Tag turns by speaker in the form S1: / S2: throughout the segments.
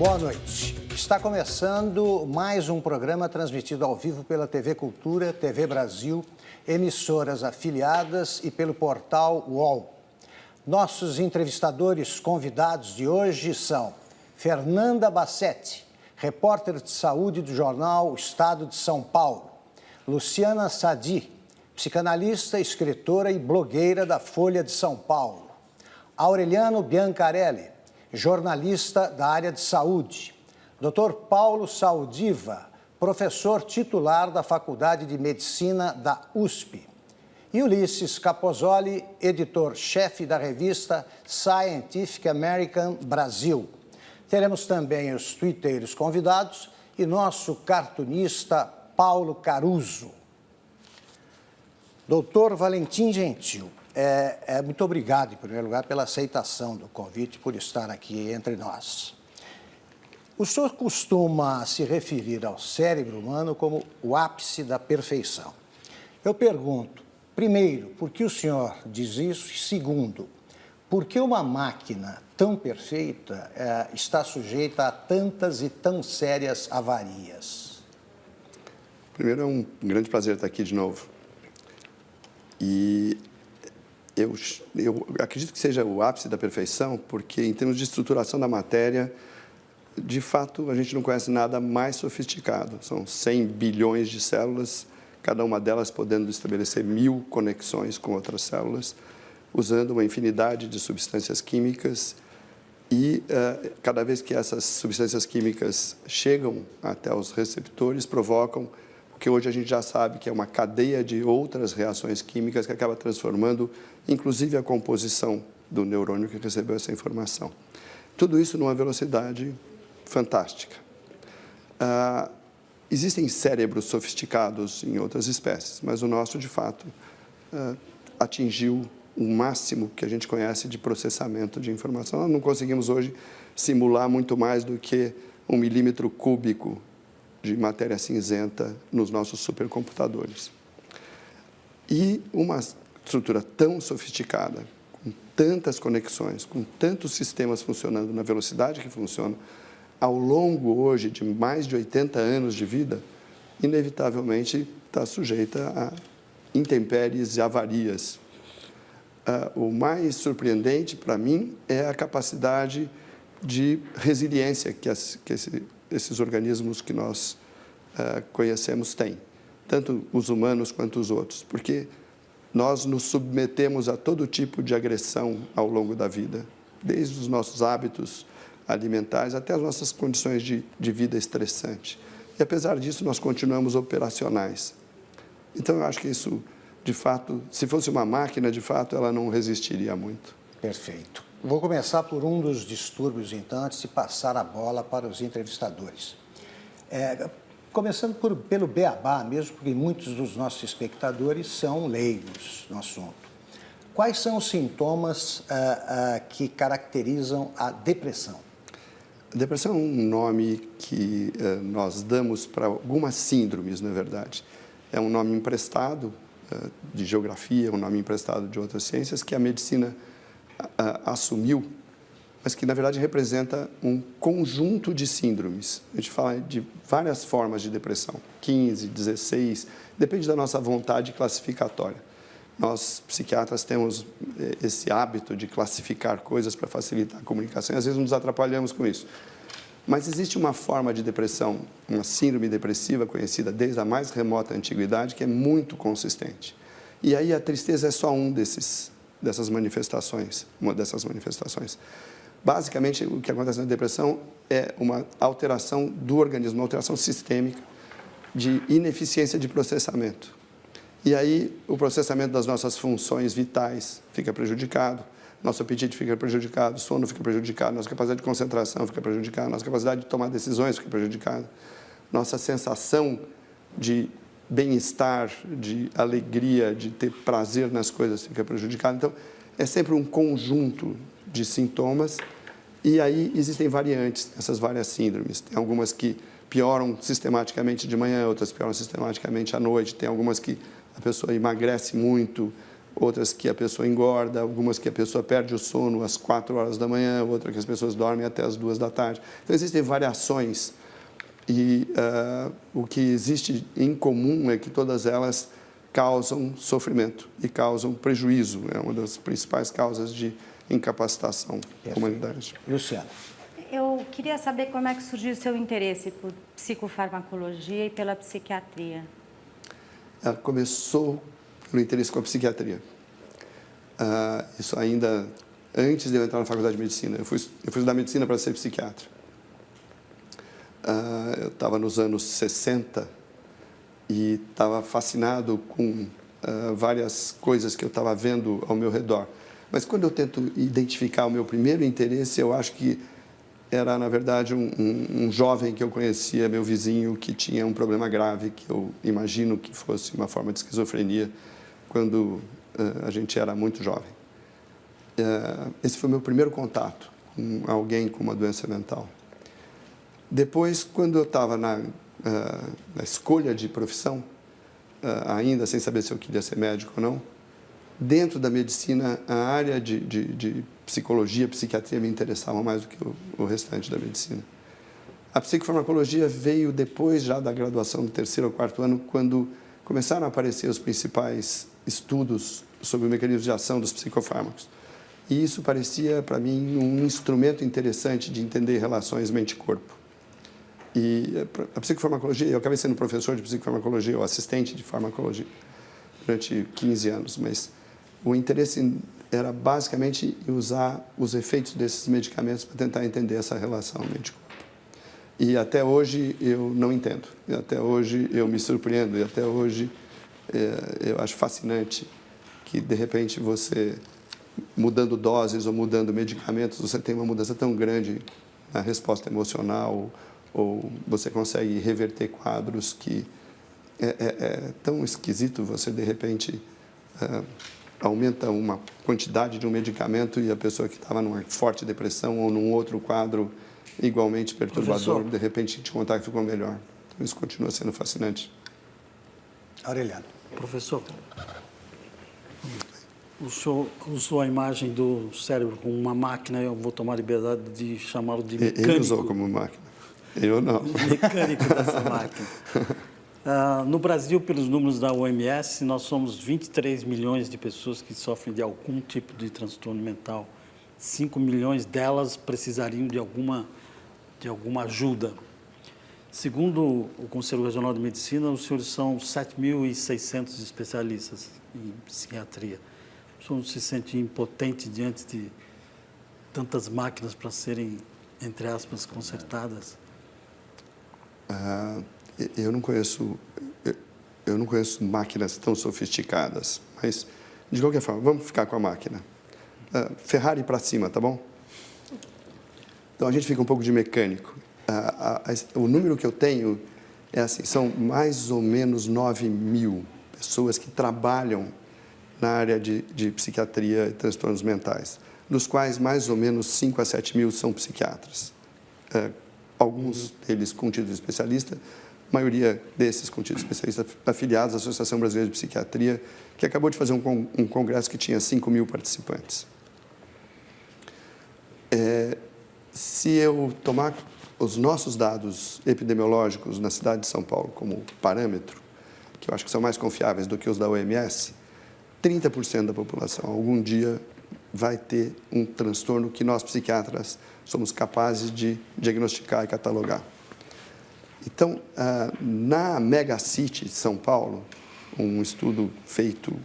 S1: Boa noite. Está começando mais um programa transmitido ao vivo pela TV Cultura, TV Brasil, emissoras afiliadas e pelo portal UOL. Nossos entrevistadores convidados de hoje são Fernanda Bassetti, repórter de saúde do jornal Estado de São Paulo, Luciana Sadi, psicanalista, escritora e blogueira da Folha de São Paulo, Aureliano Biancarelli, jornalista da área de saúde, Dr. Paulo Saldiva, professor titular da Faculdade de Medicina da USP, e Ulisses Capozoli, editor-chefe da revista Scientific American Brasil. Teremos também os twitteiros convidados e nosso cartunista Paulo Caruso. Doutor Valentim Gentil, muito obrigado, em primeiro lugar, pela aceitação do convite, por estar aqui entre nós. O senhor costuma se referir ao cérebro humano como o ápice da perfeição. Eu pergunto, primeiro, por que o senhor diz isso? E segundo, por que uma máquina tão perfeita está sujeita a tantas e tão sérias avarias?
S2: Primeiro, é um grande prazer estar aqui de novo. E eu acredito que seja o ápice da perfeição, porque em termos de estruturação da matéria, de fato, a gente não conhece nada mais sofisticado. São 100 bilhões de células, cada uma delas podendo estabelecer 1000 conexões com outras células, usando uma infinidade de substâncias químicas. E cada vez que essas substâncias químicas chegam até os receptores, provocam o que hoje a gente já sabe que é uma cadeia de outras reações químicas que acaba transformando, inclusive, a composição do neurônio que recebeu essa informação. Tudo isso numa velocidade fantástica. Existem cérebros sofisticados em outras espécies, mas o nosso, de fato, atingiu o máximo que a gente conhece de processamento de informação. Nós não conseguimos hoje simular muito mais do que 1 milímetro cúbico de matéria cinzenta nos nossos supercomputadores. E uma estrutura tão sofisticada, com tantas conexões, com tantos sistemas funcionando na velocidade que funcionam, ao longo hoje de mais de 80 anos de vida, inevitavelmente está sujeita a intempéries e avarias. O mais surpreendente para mim é a capacidade de resiliência que esses organismos que nós conhecemos têm, tanto os humanos quanto os outros, porque nós nos submetemos a todo tipo de agressão ao longo da vida, desde os nossos hábitos alimentares até as nossas condições de vida estressante. E, apesar disso, nós continuamos operacionais. Então, eu acho que isso, de fato, se fosse uma máquina, de fato, ela não resistiria muito.
S1: Perfeito. Vou começar por um dos distúrbios, então, antes de passar a bola para os entrevistadores. Começando pelo beabá mesmo, porque muitos dos nossos espectadores são leigos no assunto. Quais são os sintomas que caracterizam a depressão?
S2: A depressão é um nome que nós damos para algumas síndromes, na verdade. É um nome emprestado de geografia, um nome emprestado de outras ciências, que a medicina assumiu, mas que, na verdade, representa um conjunto de síndromes. A gente fala de várias formas de depressão, 15, 16, depende da nossa vontade classificatória. Nós, psiquiatras, temos esse hábito de classificar coisas para facilitar a comunicação e, às vezes, nos atrapalhamos com isso. Mas existe uma forma de depressão, uma síndrome depressiva conhecida desde a mais remota antiguidade, que é muito consistente. E aí a tristeza é só uma dessas manifestações. Basicamente, o que acontece na depressão é uma alteração do organismo, uma alteração sistêmica de ineficiência de processamento. E aí o processamento das nossas funções vitais fica prejudicado, nosso apetite fica prejudicado, o sono fica prejudicado, nossa capacidade de concentração fica prejudicada, nossa capacidade de tomar decisões fica prejudicada, nossa sensação de bem-estar, de alegria, de ter prazer nas coisas fica prejudicada. Então, é sempre um conjunto de sintomas e aí existem variantes nessas várias síndromes. Tem algumas que pioram sistematicamente de manhã, outras pioram sistematicamente à noite, tem algumas que a pessoa emagrece muito, outras que a pessoa engorda, algumas que a pessoa perde o sono às 4 horas da manhã, outra que as pessoas dormem até as 2 da tarde. Então, existem variações e o que existe em comum é que todas elas causam sofrimento e causam prejuízo. É uma das principais causas de incapacitação da humanidade.
S1: Luciana.
S3: Eu queria saber como é que surgiu o seu interesse por psicofarmacologia e pela psiquiatria.
S2: Ela começou pelo interesse com a psiquiatria. Isso ainda antes de eu entrar na faculdade de medicina. Eu fui estudar medicina para ser psiquiatra. Eu estava nos anos 60 e estava fascinado com várias coisas que eu estava vendo ao meu redor. Mas quando eu tento identificar o meu primeiro interesse, eu acho que era, na verdade, um jovem que eu conhecia, meu vizinho, que tinha um problema grave, que eu imagino que fosse uma forma de esquizofrenia, quando a gente era muito jovem. Esse foi o meu primeiro contato com alguém com uma doença mental. Depois, quando eu estava na escolha de profissão, ainda sem saber se eu queria ser médico ou não, dentro da medicina, a área de psicologia, psiquiatria me interessava mais do que o restante da medicina. A psicofarmacologia veio depois já da graduação do 3º ou 4º ano, quando começaram a aparecer os principais estudos sobre o mecanismo de ação dos psicofármacos. E isso parecia, para mim, um instrumento interessante de entender relações mente-corpo. E a psicofarmacologia, eu acabei sendo professor de psicofarmacologia ou assistente de farmacologia durante 15 anos, mas o interesse era basicamente usar os efeitos desses medicamentos para tentar entender essa relação mente-corpo. E até hoje eu não entendo, e até hoje eu me surpreendo, e até hoje eu acho fascinante que, de repente, você, mudando doses ou mudando medicamentos, você tem uma mudança tão grande na resposta emocional, ou você consegue reverter quadros que é tão esquisito. Você, de repente, aumenta uma quantidade de um medicamento e a pessoa que estava numa forte depressão ou num outro quadro igualmente perturbador, de repente te contar que ficou melhor. Então, isso continua sendo fascinante.
S1: Aureliano.
S4: Professor, o senhor usou a imagem do cérebro como uma máquina, eu vou tomar a liberdade de chamá-lo de mecânico.
S2: Ele usou como máquina, eu não.
S4: Mecânico dessa máquina. No Brasil, pelos números da OMS, nós somos 23 milhões de pessoas que sofrem de algum tipo de transtorno mental. 5 milhões delas precisariam de alguma ajuda. Segundo o Conselho Regional de Medicina, os senhores são 7.600 especialistas em psiquiatria. O senhor se sente impotente diante de tantas máquinas para serem, entre aspas, consertadas?
S2: Eu não conheço máquinas tão sofisticadas, mas, de qualquer forma, vamos ficar com a máquina. Ferrari para cima, tá bom? Então, a gente fica um pouco de mecânico. O número que eu tenho é assim, são mais ou menos 9.000 pessoas que trabalham na área de psiquiatria e transtornos mentais, dos quais mais ou menos 5 a 7.000 são psiquiatras. Alguns deles com título de especialista, a maioria desses com título de especialista afiliados à Associação Brasileira de Psiquiatria, que acabou de fazer um congresso que tinha 5.000 participantes. Se eu tomar os nossos dados epidemiológicos na cidade de São Paulo como parâmetro, que eu acho que são mais confiáveis do que os da OMS, 30% da população algum dia vai ter um transtorno que nós psiquiatras somos capazes de diagnosticar e catalogar. Então, na Megacity de São Paulo, um estudo feito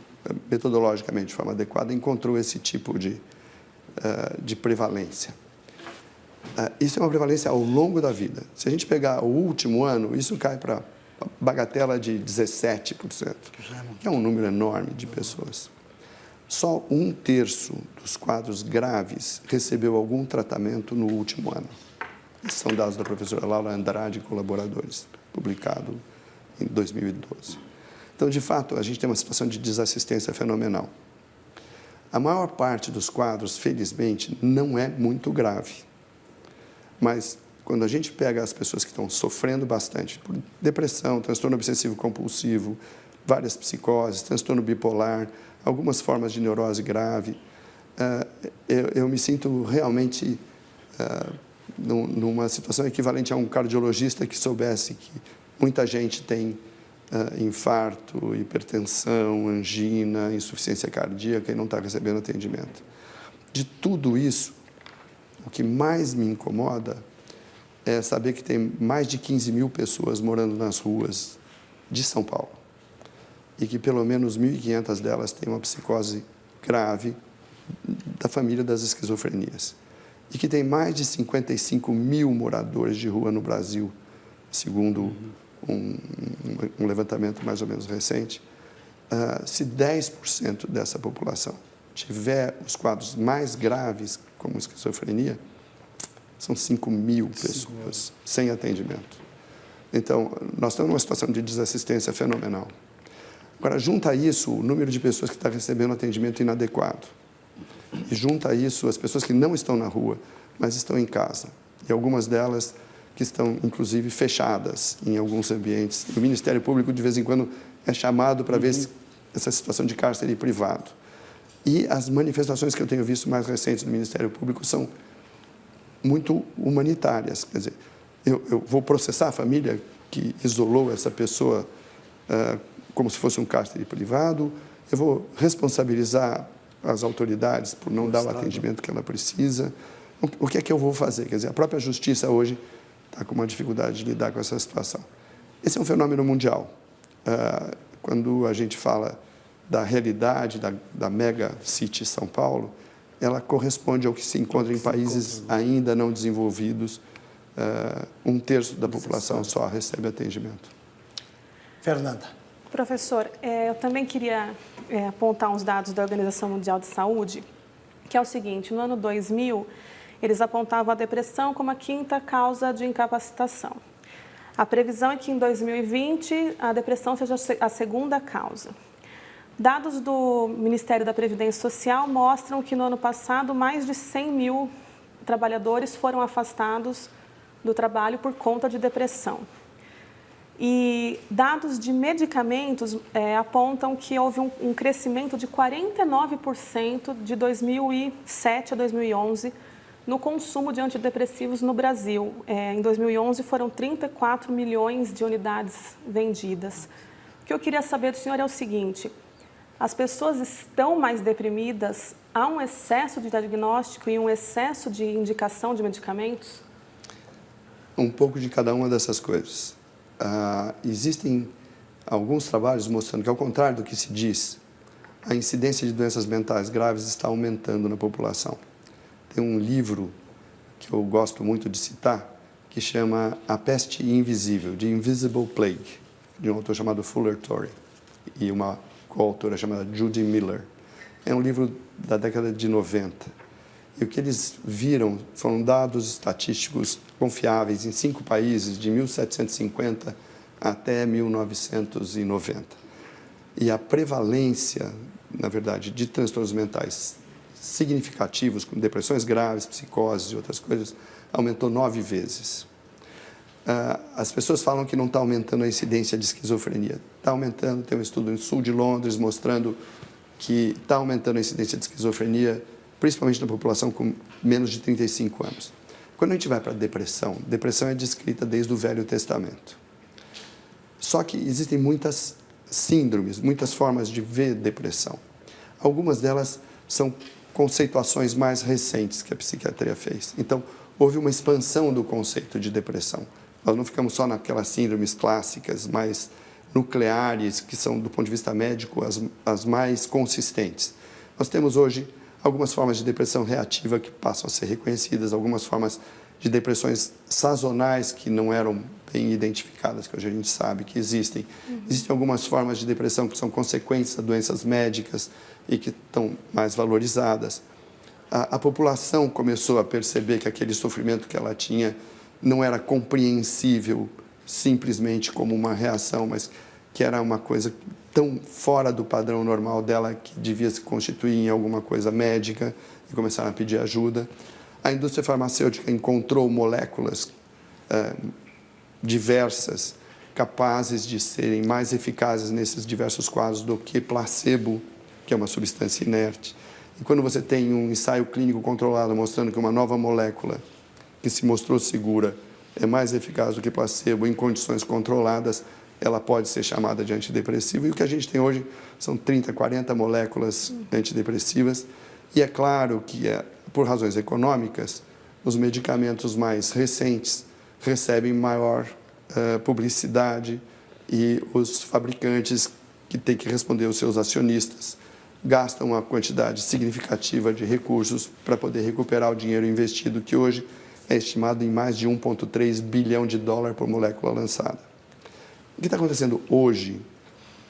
S2: metodologicamente de forma adequada encontrou esse tipo de prevalência. Isso é uma prevalência ao longo da vida. Se a gente pegar o último ano, isso cai para bagatela de 17%, que é um número enorme de pessoas. Só 1/3 dos quadros graves recebeu algum tratamento no último ano. Esses são dados da professora Laura Andrade e colaboradores, publicado em 2012. Então, de fato, a gente tem uma situação de desassistência fenomenal. A maior parte dos quadros, felizmente, não é muito grave. Mas, quando a gente pega as pessoas que estão sofrendo bastante por depressão, transtorno obsessivo-compulsivo, várias psicoses, transtorno bipolar, algumas formas de neurose grave. Eu me sinto realmente numa situação equivalente a um cardiologista que soubesse que muita gente tem infarto, hipertensão, angina, insuficiência cardíaca e não está recebendo atendimento. De tudo isso, o que mais me incomoda é saber que tem mais de 15 mil pessoas morando nas ruas de São Paulo e que pelo menos 1.500 delas têm uma psicose grave da família das esquizofrenias e que tem mais de 55 mil moradores de rua no Brasil, segundo um levantamento mais ou menos recente. Se 10% dessa população tiver os quadros mais graves, como esquizofrenia, são 5 mil pessoas sem atendimento. Então, nós estamos numa situação de desassistência fenomenal. Agora, junta a isso o número de pessoas que estão recebendo atendimento inadequado. E junta a isso as pessoas que não estão na rua, mas estão em casa. E algumas delas que estão, inclusive, fechadas em alguns ambientes. O Ministério Público, de vez em quando, é chamado para ver essa situação de cárcere privado. E as manifestações que eu tenho visto mais recentes do Ministério Público são muito humanitárias. Quer dizer, eu vou processar a família que isolou essa pessoa como se fosse um cárcere privado, eu vou responsabilizar as autoridades por não dar o atendimento que ela precisa. O que é que eu vou fazer? Quer dizer, a própria justiça hoje está com uma dificuldade de lidar com essa situação. Esse é um fenômeno mundial. Quando a gente fala da realidade da mega city São Paulo, ela corresponde ao que se encontra em países ainda não desenvolvidos. 1/3 da população só recebe atendimento.
S1: Fernanda.
S5: Professor, eu também queria apontar uns dados da Organização Mundial de Saúde, que é o seguinte: no ano 2000, eles apontavam a depressão como a 5ª causa de incapacitação. A previsão é que em 2020 a depressão seja a 2ª causa. Dados do Ministério da Previdência Social mostram que no ano passado mais de 100 mil trabalhadores foram afastados do trabalho por conta de depressão. E dados de medicamentos apontam que houve um crescimento de 49% de 2007 a 2011 no consumo de antidepressivos no Brasil. Em 2011 foram 34 milhões de unidades vendidas. O que eu queria saber do senhor é o seguinte: as pessoas estão mais deprimidas? Há um excesso de diagnóstico e um excesso de indicação de medicamentos?
S2: Um pouco de cada uma dessas coisas. Existem alguns trabalhos mostrando que, ao contrário do que se diz, a incidência de doenças mentais graves está aumentando na população. Tem um livro que eu gosto muito de citar, que chama A Peste Invisível, The Invisible Plague, de um autor chamado Fuller Torrey e uma coautora chamada Judy Miller. É um livro da década de 90. E o que eles viram foram dados estatísticos confiáveis em 5 países, de 1750 até 1990. E a prevalência, na verdade, de transtornos mentais significativos, como depressões graves, psicoses e outras coisas, aumentou 9 vezes. As pessoas falam que não está aumentando a incidência de esquizofrenia. Está aumentando, tem um estudo no sul de Londres mostrando que está aumentando a incidência de esquizofrenia, principalmente na população com menos de 35 anos. Quando a gente vai para a depressão, depressão é descrita desde o Velho Testamento. Só que existem muitas síndromes, muitas formas de ver depressão. Algumas delas são conceituações mais recentes que a psiquiatria fez. Então, houve uma expansão do conceito de depressão. Nós não ficamos só naquelas síndromes clássicas, mais nucleares, que são, do ponto de vista médico, as mais consistentes. Nós temos hoje algumas formas de depressão reativa que passam a ser reconhecidas, algumas formas de depressões sazonais que não eram bem identificadas, que hoje a gente sabe que existem. Existem algumas formas de depressão que são consequências de doenças médicas e que estão mais valorizadas. A população começou a perceber que aquele sofrimento que ela tinha não era compreensível simplesmente como uma reação, mas que era uma coisa tão fora do padrão normal dela que devia se constituir em alguma coisa médica e começaram a pedir ajuda. A indústria farmacêutica encontrou moléculas diversas capazes de serem mais eficazes nesses diversos quadros do que placebo, que é uma substância inerte. E quando você tem um ensaio clínico controlado mostrando que uma nova molécula que se mostrou segura é mais eficaz do que placebo em condições controladas, ela pode ser chamada de antidepressivo. E o que a gente tem hoje são 30, 40 moléculas antidepressivas. E é claro que, por razões econômicas, os medicamentos mais recentes recebem maior publicidade e os fabricantes que têm que responder aos seus acionistas gastam uma quantidade significativa de recursos para poder recuperar o dinheiro investido, que hoje é estimado em mais de 1,3 bilhão de dólares por molécula lançada. O que está acontecendo hoje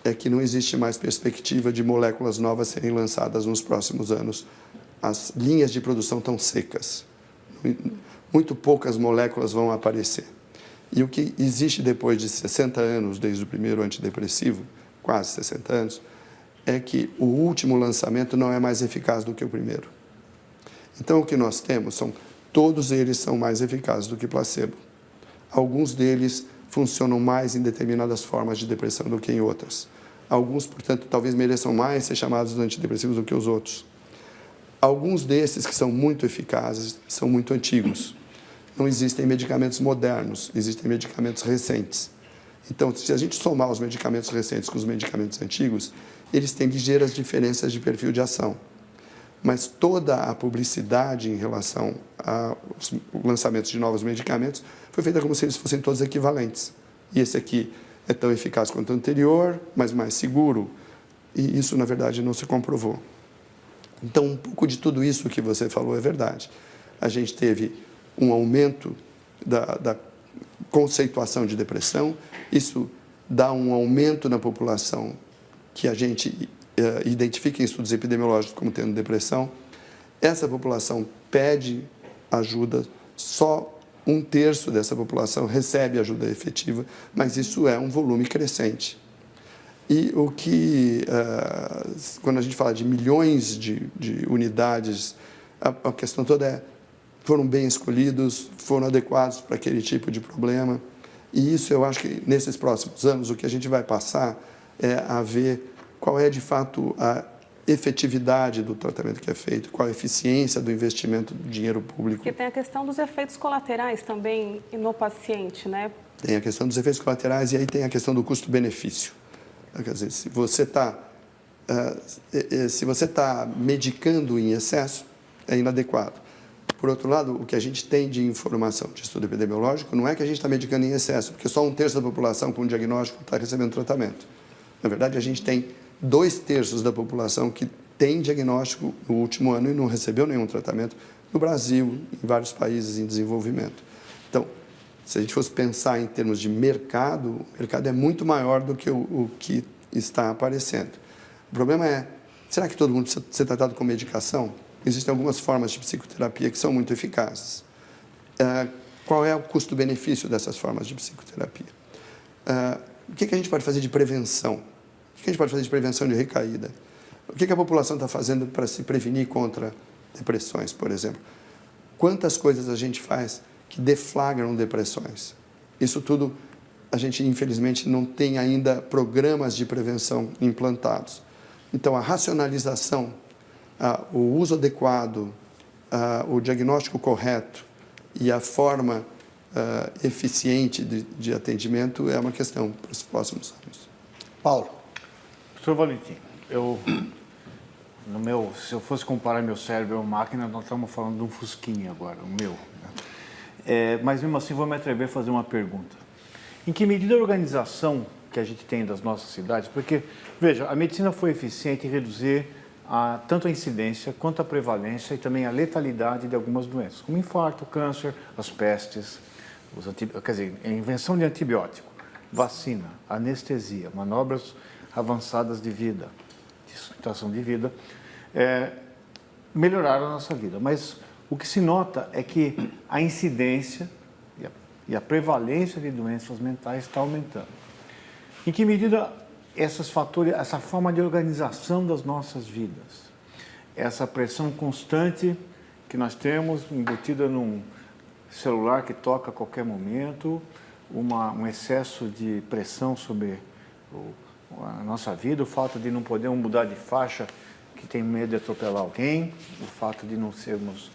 S2: é que não existe mais perspectiva de moléculas novas serem lançadas nos próximos anos. As linhas de produção estão secas. Muito poucas moléculas vão aparecer. E o que existe depois de 60 anos, desde o primeiro antidepressivo, quase 60 anos, é que o último lançamento não é mais eficaz do que o primeiro. Então, o que nós temos são, todos eles são mais eficazes do que placebo. Alguns deles funcionam mais em determinadas formas de depressão do que em outras. Alguns, portanto, talvez mereçam mais ser chamados de antidepressivos do que os outros. Alguns desses que são muito eficazes são muito antigos. Não existem medicamentos modernos, existem medicamentos recentes. Então, se a gente somar os medicamentos recentes com os medicamentos antigos, eles têm ligeiras diferenças de perfil de ação. Mas toda a publicidade em relação aos lançamentos de novos medicamentos foi feita como se eles fossem todos equivalentes. E esse aqui é tão eficaz quanto o anterior, mas mais seguro. E isso, na verdade, não se comprovou. Então, um pouco de tudo isso que você falou é verdade. A gente teve um aumento da conceituação de depressão, isso dá um aumento na população que a gente identifica em estudos epidemiológicos como tendo depressão. Essa população pede ajuda, só 1/3 dessa população recebe ajuda efetiva, mas isso é um volume crescente. E o que, quando a gente fala de milhões de unidades, a questão toda é, foram bem escolhidos, foram adequados para aquele tipo de problema. E isso eu acho que nesses próximos anos o que a gente vai passar é a ver qual é de fato a efetividade do tratamento que é feito, qual a eficiência do investimento do dinheiro público.
S5: Porque tem a questão dos efeitos colaterais também no paciente, né?
S2: Tem a questão dos efeitos colaterais e aí tem a questão do custo-benefício. Quer dizer, se você está medicando em excesso, é inadequado. Por outro lado, o que a gente tem de informação de estudo epidemiológico não é que a gente está medicando em excesso, porque só 1/3 da população com diagnóstico está recebendo tratamento. Na verdade, a gente tem 2/3 da população que tem diagnóstico no último ano e não recebeu nenhum tratamento no Brasil, em vários países em desenvolvimento. Então, se a gente fosse pensar em termos de mercado, o mercado é muito maior do que o que está aparecendo. O problema é, será que todo mundo precisa ser tratado com medicação? Existem algumas formas de psicoterapia que são muito eficazes. Qual é o custo-benefício dessas formas de psicoterapia? O que a gente pode fazer de prevenção? O que a gente pode fazer de prevenção de recaída? O que a população está fazendo para se prevenir contra depressões, por exemplo? Quantas coisas a gente faz que deflagram depressões? Isso tudo, a gente, infelizmente, não tem ainda programas de prevenção implantados. Então, a racionalização, o uso adequado, o diagnóstico correto e a forma eficiente de atendimento é uma questão para os próximos anos.
S1: Paulo.
S6: Professor Valentim, se eu fosse comparar meu cérebro a uma máquina, nós estamos falando de um fusquinha agora, o meu. Né? Mas, mesmo assim, vou me atrever a fazer uma pergunta. Em que medida a organização que a gente tem das nossas cidades, porque, veja, a medicina foi eficiente em reduzir tanto a incidência quanto a prevalência e também a letalidade de algumas doenças, como infarto, câncer, as pestes, quer dizer, a invenção de antibiótico, vacina, anestesia, manobras avançadas de vida, de sustentação de vida, melhoraram a nossa vida. Mas o que se nota é que a incidência e a prevalência de doenças mentais está aumentando. Em que medida esses fatores, essa forma de organização das nossas vidas, essa pressão constante que nós temos embutida num celular que toca a qualquer momento, um excesso de pressão sobre a nossa vida, o fato de não podermos mudar de faixa, que tem medo de atropelar alguém, o fato de não sermos,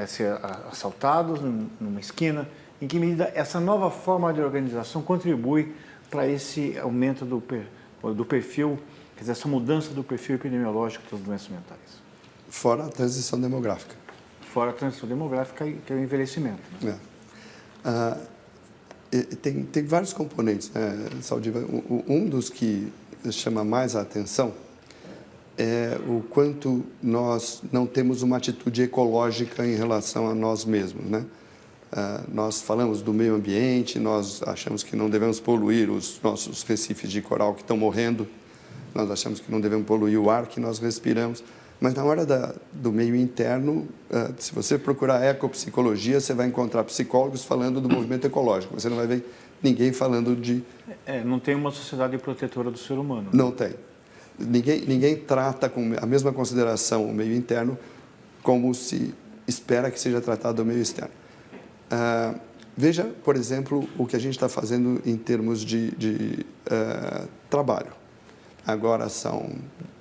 S6: ser assaltados numa esquina. Em que medida essa nova forma de organização contribui para esse aumento do perfil, quer dizer, essa mudança do perfil epidemiológico das doenças mentais?
S2: Fora a transição demográfica.
S6: Fora a transição demográfica, que é o envelhecimento. Né?
S2: Tem vários componentes, né, Saldiva? Um dos que chama mais a atenção é o quanto nós não temos uma atitude ecológica em relação a nós mesmos, né? Nós falamos do meio ambiente, nós achamos que não devemos poluir os nossos recifes de coral que estão morrendo, nós achamos que não devemos poluir o ar que nós respiramos, mas na hora do meio interno, se você procurar ecopsicologia, você vai encontrar psicólogos falando do movimento ecológico, você não vai ver ninguém falando de...
S6: Não tem uma sociedade protetora do ser humano. Né?
S2: Não tem. Ninguém trata com a mesma consideração o meio interno como se espera que seja tratado o meio externo. Veja, por exemplo, o que a gente está fazendo em termos de trabalho. Agora são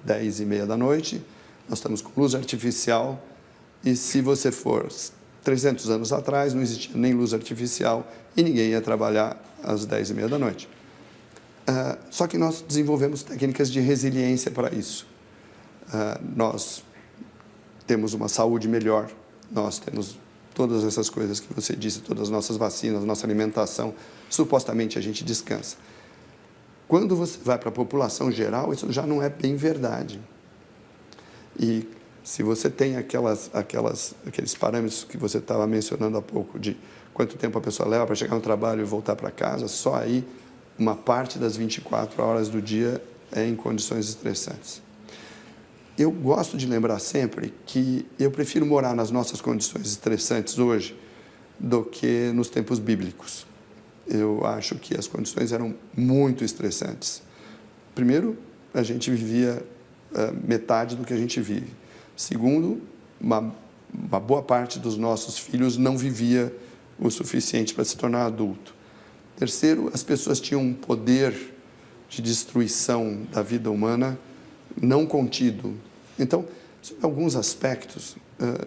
S2: 10h30 da noite, nós estamos com luz artificial e se você for 300 anos atrás, não existia nem luz artificial e ninguém ia trabalhar às 10h30 da noite. Só que nós desenvolvemos técnicas de resiliência para isso. Nós temos uma saúde melhor, nós temos todas essas coisas que você disse, todas as nossas vacinas, nossa alimentação, supostamente a gente descansa. Quando você vai para a população geral, isso já não é bem verdade. E se você tem aqueles parâmetros que você estava mencionando há pouco, de quanto tempo a pessoa leva para chegar no trabalho e voltar para casa, só aí uma parte das 24 horas do dia é em condições estressantes. Eu gosto de lembrar sempre que eu prefiro morar nas nossas condições estressantes hoje do que nos tempos bíblicos. Eu acho que as condições eram muito estressantes. Primeiro, a gente vivia metade do que a gente vive. Segundo, uma boa parte dos nossos filhos não vivia o suficiente para se tornar adulto. Terceiro, as pessoas tinham um poder de destruição da vida humana não contido. Então, em alguns aspectos,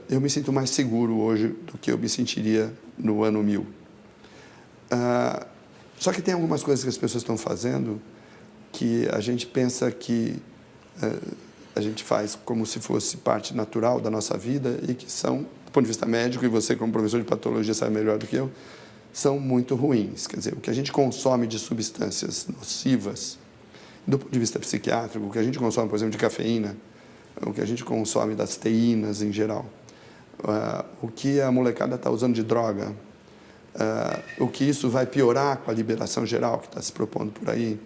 S2: eu me sinto mais seguro hoje do que eu me sentiria no ano 1000. Só que tem algumas coisas que as pessoas estão fazendo que a gente pensa que a gente faz como se fosse parte natural da nossa vida e que são, do ponto de vista médico, e você como professor de patologia sabe melhor do que eu, são muito ruins. Quer dizer, o que a gente consome de substâncias nocivas, do ponto de vista psiquiátrico, o que a gente consome, por exemplo, de cafeína, o que a gente consome das teínas em geral, o que a molecada está usando de droga, o que isso vai piorar com a liberação geral que está se propondo por aí,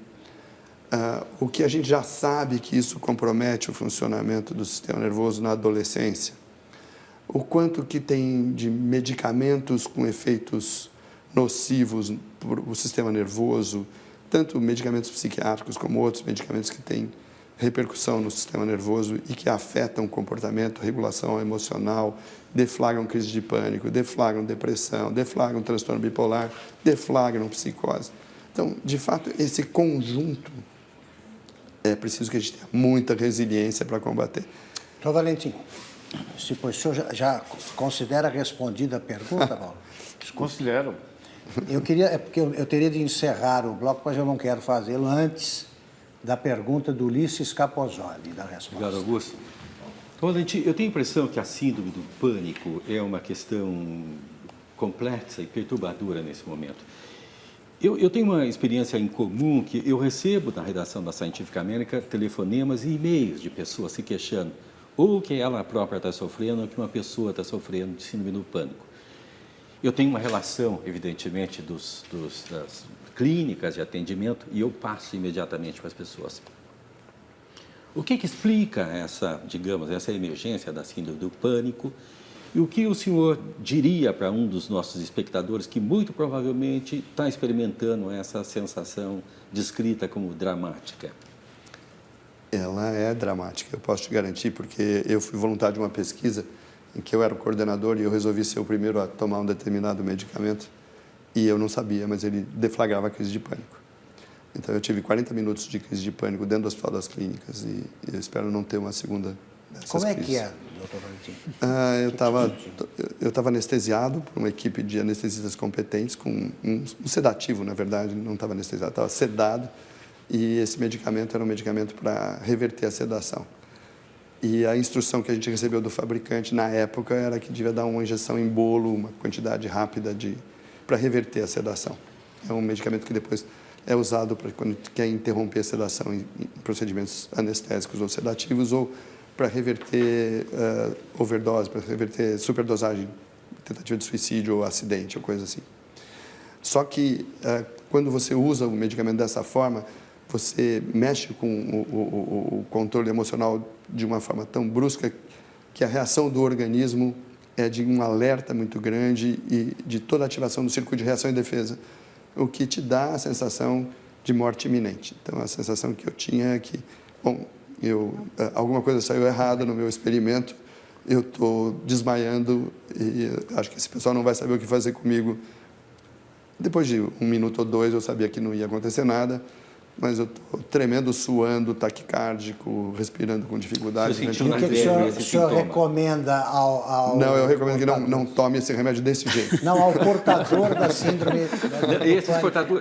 S2: o que a gente já sabe que isso compromete o funcionamento do sistema nervoso na adolescência, o quanto que tem de medicamentos com efeitos nocivos para o sistema nervoso, tanto medicamentos psiquiátricos como outros medicamentos que têm repercussão no sistema nervoso e que afetam o comportamento, a regulação emocional, deflagram crise de pânico, deflagram depressão, deflagram transtorno bipolar, deflagram psicose. Então, de fato, esse conjunto é preciso que a gente tenha muita resiliência para combater.
S1: Doutor Valentim, o senhor já considera respondida a pergunta, Paulo?
S6: Considero.
S1: Eu queria, porque eu teria de encerrar o bloco, mas eu não quero fazê-lo antes da pergunta do Ulisses Capozoli, da resposta.
S7: Obrigado, Augusto. Valentim, eu tenho a impressão que a síndrome do pânico é uma questão complexa e perturbadora nesse momento. Eu tenho uma experiência em comum que eu recebo na redação da Scientific American telefonemas e e-mails de pessoas se queixando ou que ela própria está sofrendo ou que uma pessoa está sofrendo de síndrome do pânico. Eu tenho uma relação, evidentemente, das clínicas de atendimento e eu passo imediatamente para as pessoas. O que explica essa emergência da síndrome do pânico? E o que o senhor diria para um dos nossos espectadores que muito provavelmente está experimentando essa sensação descrita como dramática?
S2: Ela é dramática, eu posso te garantir, porque eu fui voluntário de uma pesquisa em que eu era o coordenador e eu resolvi ser o primeiro a tomar um determinado medicamento. e eu não sabia, mas ele deflagrava a crise de pânico. Então, eu tive 40 minutos de crise de pânico dentro do Hospital das Clínicas e eu espero não ter uma segunda dessas
S1: Como é
S2: crises.
S1: que é, doutor Valentim?
S2: Eu estava anestesiado por uma equipe de anestesistas competentes, com um sedativo, na verdade, não estava anestesiado, estava sedado, e esse medicamento era um medicamento para reverter a sedação. E a instrução que a gente recebeu do fabricante na época era que devia dar uma injeção em bolo, uma quantidade rápida para reverter a sedação. É um medicamento que depois é usado para quando quer interromper a sedação em procedimentos anestésicos ou sedativos, ou para reverter overdose, para reverter superdosagem, tentativa de suicídio ou acidente, ou coisa assim. Só que quando você usa o medicamento dessa forma, você mexe com o controle emocional de uma forma tão brusca que a reação do organismo é de um alerta muito grande e de toda a ativação do circuito de reação e defesa, o que te dá a sensação de morte iminente. Então, a sensação que eu tinha é que, bom, alguma coisa saiu errada no meu experimento, eu estou desmaiando e acho que esse pessoal não vai saber o que fazer comigo. Depois de 1 minuto ou 2, eu sabia que não ia acontecer nada, mas eu estou tremendo, suando, taquicárdico, respirando com dificuldade.
S7: Você sentiu
S1: O que o senhor recomenda ao...
S2: Não, eu recomendo que não tome esse remédio desse jeito.
S1: Não, ao portador da síndrome...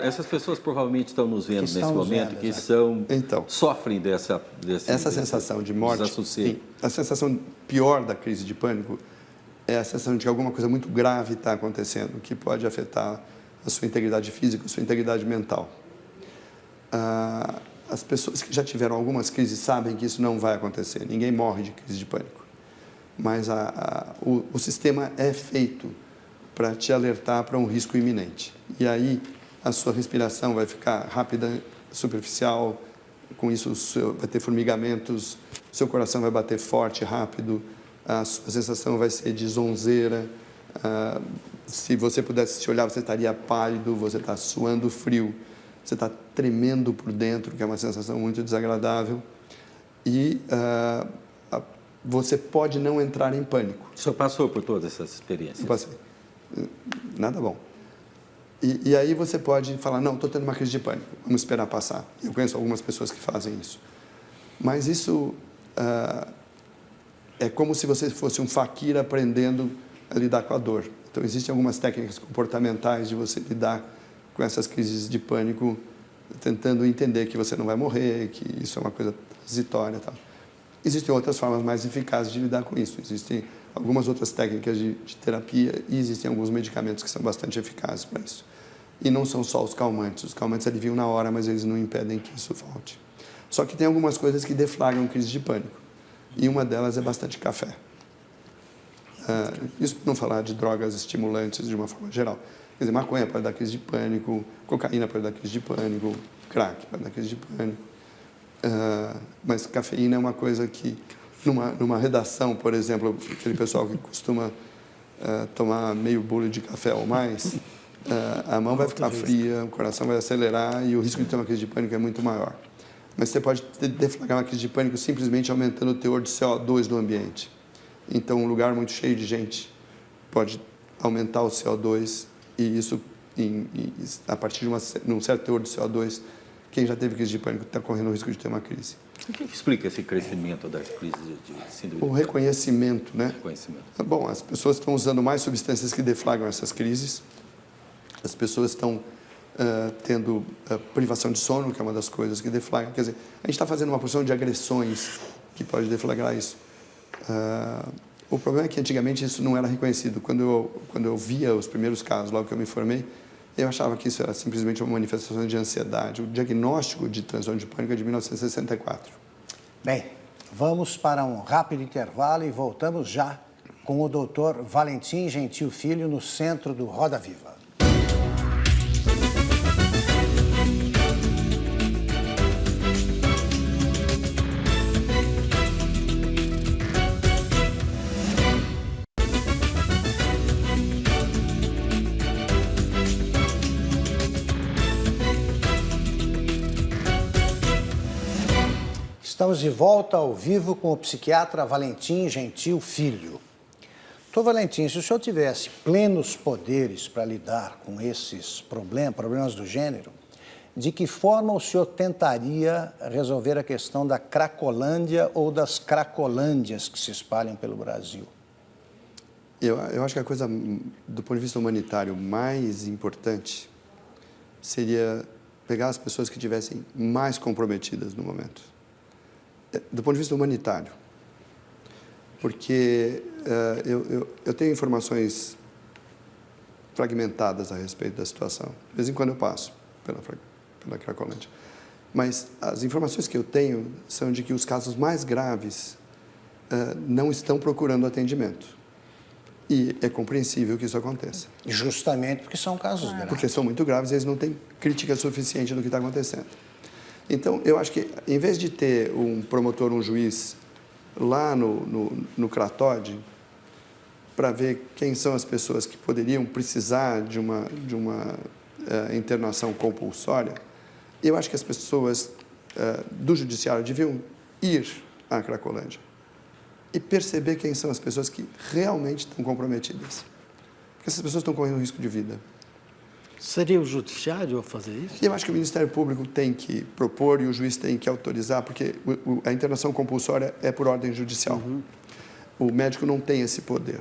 S7: Essas pessoas provavelmente estão nos vendo
S1: Que
S7: nesse
S1: estão nos
S7: momento,
S1: vendo,
S7: que
S1: exato.
S7: sofrem dessa
S2: Sensação de morte,
S7: desassossego.
S2: sim, a sensação pior da crise de pânico é a sensação de que alguma coisa muito grave está acontecendo, que pode afetar a sua integridade física, a sua integridade mental. As pessoas que já tiveram algumas crises sabem que isso não vai acontecer. Ninguém morre de crise de pânico. Mas o sistema é feito para te alertar para um risco iminente. E aí a sua respiração vai ficar rápida, superficial, com isso vai ter formigamentos, seu coração vai bater forte, rápido, a sua sensação vai ser de zonzeira. Se você pudesse se olhar, você estaria pálido, você está suando frio. Você está tremendo por dentro, que é uma sensação muito desagradável, e você pode não entrar em pânico.
S7: O senhor passou por todas essas experiências?
S2: Eu passei. Nada bom. E aí você pode falar, não, estou tendo uma crise de pânico, vamos esperar passar. Eu conheço algumas pessoas que fazem isso. Mas isso é como se você fosse um faquir aprendendo a lidar com a dor. Então, existem algumas técnicas comportamentais de você lidar com essas crises de pânico, tentando entender que você não vai morrer, que isso é uma coisa transitória e tal. Existem outras formas mais eficazes de lidar com isso. Existem algumas outras técnicas de terapia e existem alguns medicamentos que são bastante eficazes para isso. E não são só os calmantes. Os calmantes aliviam na hora, mas eles não impedem que isso volte. Só que tem algumas coisas que deflagram crise de pânico. E uma delas é bastante café. Isso para não falar de drogas estimulantes de uma forma geral. Quer dizer, maconha pode dar crise de pânico, cocaína pode dar crise de pânico, crack pode dar crise de pânico. Mas cafeína é uma coisa que, numa redação, por exemplo, aquele pessoal que costuma tomar meio bolo de café ou mais, a mão vai ficar fria, o coração vai acelerar e o risco de ter uma crise de pânico é muito maior. Mas você pode deflagrar uma crise de pânico simplesmente aumentando o teor de CO2 do ambiente. Então, um lugar muito cheio de gente pode aumentar o CO2 e isso, a partir de um certo teor de CO2, quem já teve crise de pânico está correndo o risco de ter uma crise.
S7: O que explica esse crescimento das crises de síndrome?
S2: O reconhecimento, né?
S7: Reconhecimento.
S2: Bom, as pessoas estão usando mais substâncias que deflagram essas crises. As pessoas estão tendo privação de sono, que é uma das coisas que deflagram. Quer dizer, a gente está fazendo uma porção de agressões que pode deflagrar isso. O problema é que antigamente isso não era reconhecido. Quando eu via os primeiros casos, logo que eu me formei, eu achava que isso era simplesmente uma manifestação de ansiedade. O diagnóstico de transtorno de pânico é de 1964.
S1: Bem, vamos para um rápido intervalo e voltamos já com o Dr. Valentim Gentil Filho no centro do Roda Viva. Estamos de volta ao vivo com o psiquiatra Valentim Gentil Filho. Doutor Valentim, se o senhor tivesse plenos poderes para lidar com esses problemas do gênero, de que forma o senhor tentaria resolver a questão da Cracolândia ou das Cracolândias que se espalham pelo Brasil?
S2: Eu acho que a coisa, do ponto de vista humanitário, mais importante seria pegar as pessoas que estivessem mais comprometidas no momento. Do ponto de vista humanitário. Porque eu tenho informações fragmentadas a respeito da situação. De vez em quando eu passo pela Cracolândia. Mas as informações que eu tenho são de que os casos mais graves não estão procurando atendimento. E é compreensível que isso aconteça.
S1: Justamente porque são casos graves.
S2: Porque são muito graves e eles não têm crítica suficiente do que está acontecendo. Então, eu acho que, em vez de ter um promotor, um juiz, lá no CRATOD, para ver quem são as pessoas que poderiam precisar de uma internação compulsória, eu acho que as pessoas do judiciário deviam ir à Cracolândia e perceber quem são as pessoas que realmente estão comprometidas. Porque essas pessoas estão correndo risco de vida.
S4: Seria o judiciário a fazer isso?
S2: E eu acho que o Ministério Público tem que propor e o juiz tem que autorizar, porque a internação compulsória é por ordem judicial. Uhum. O médico não tem esse poder.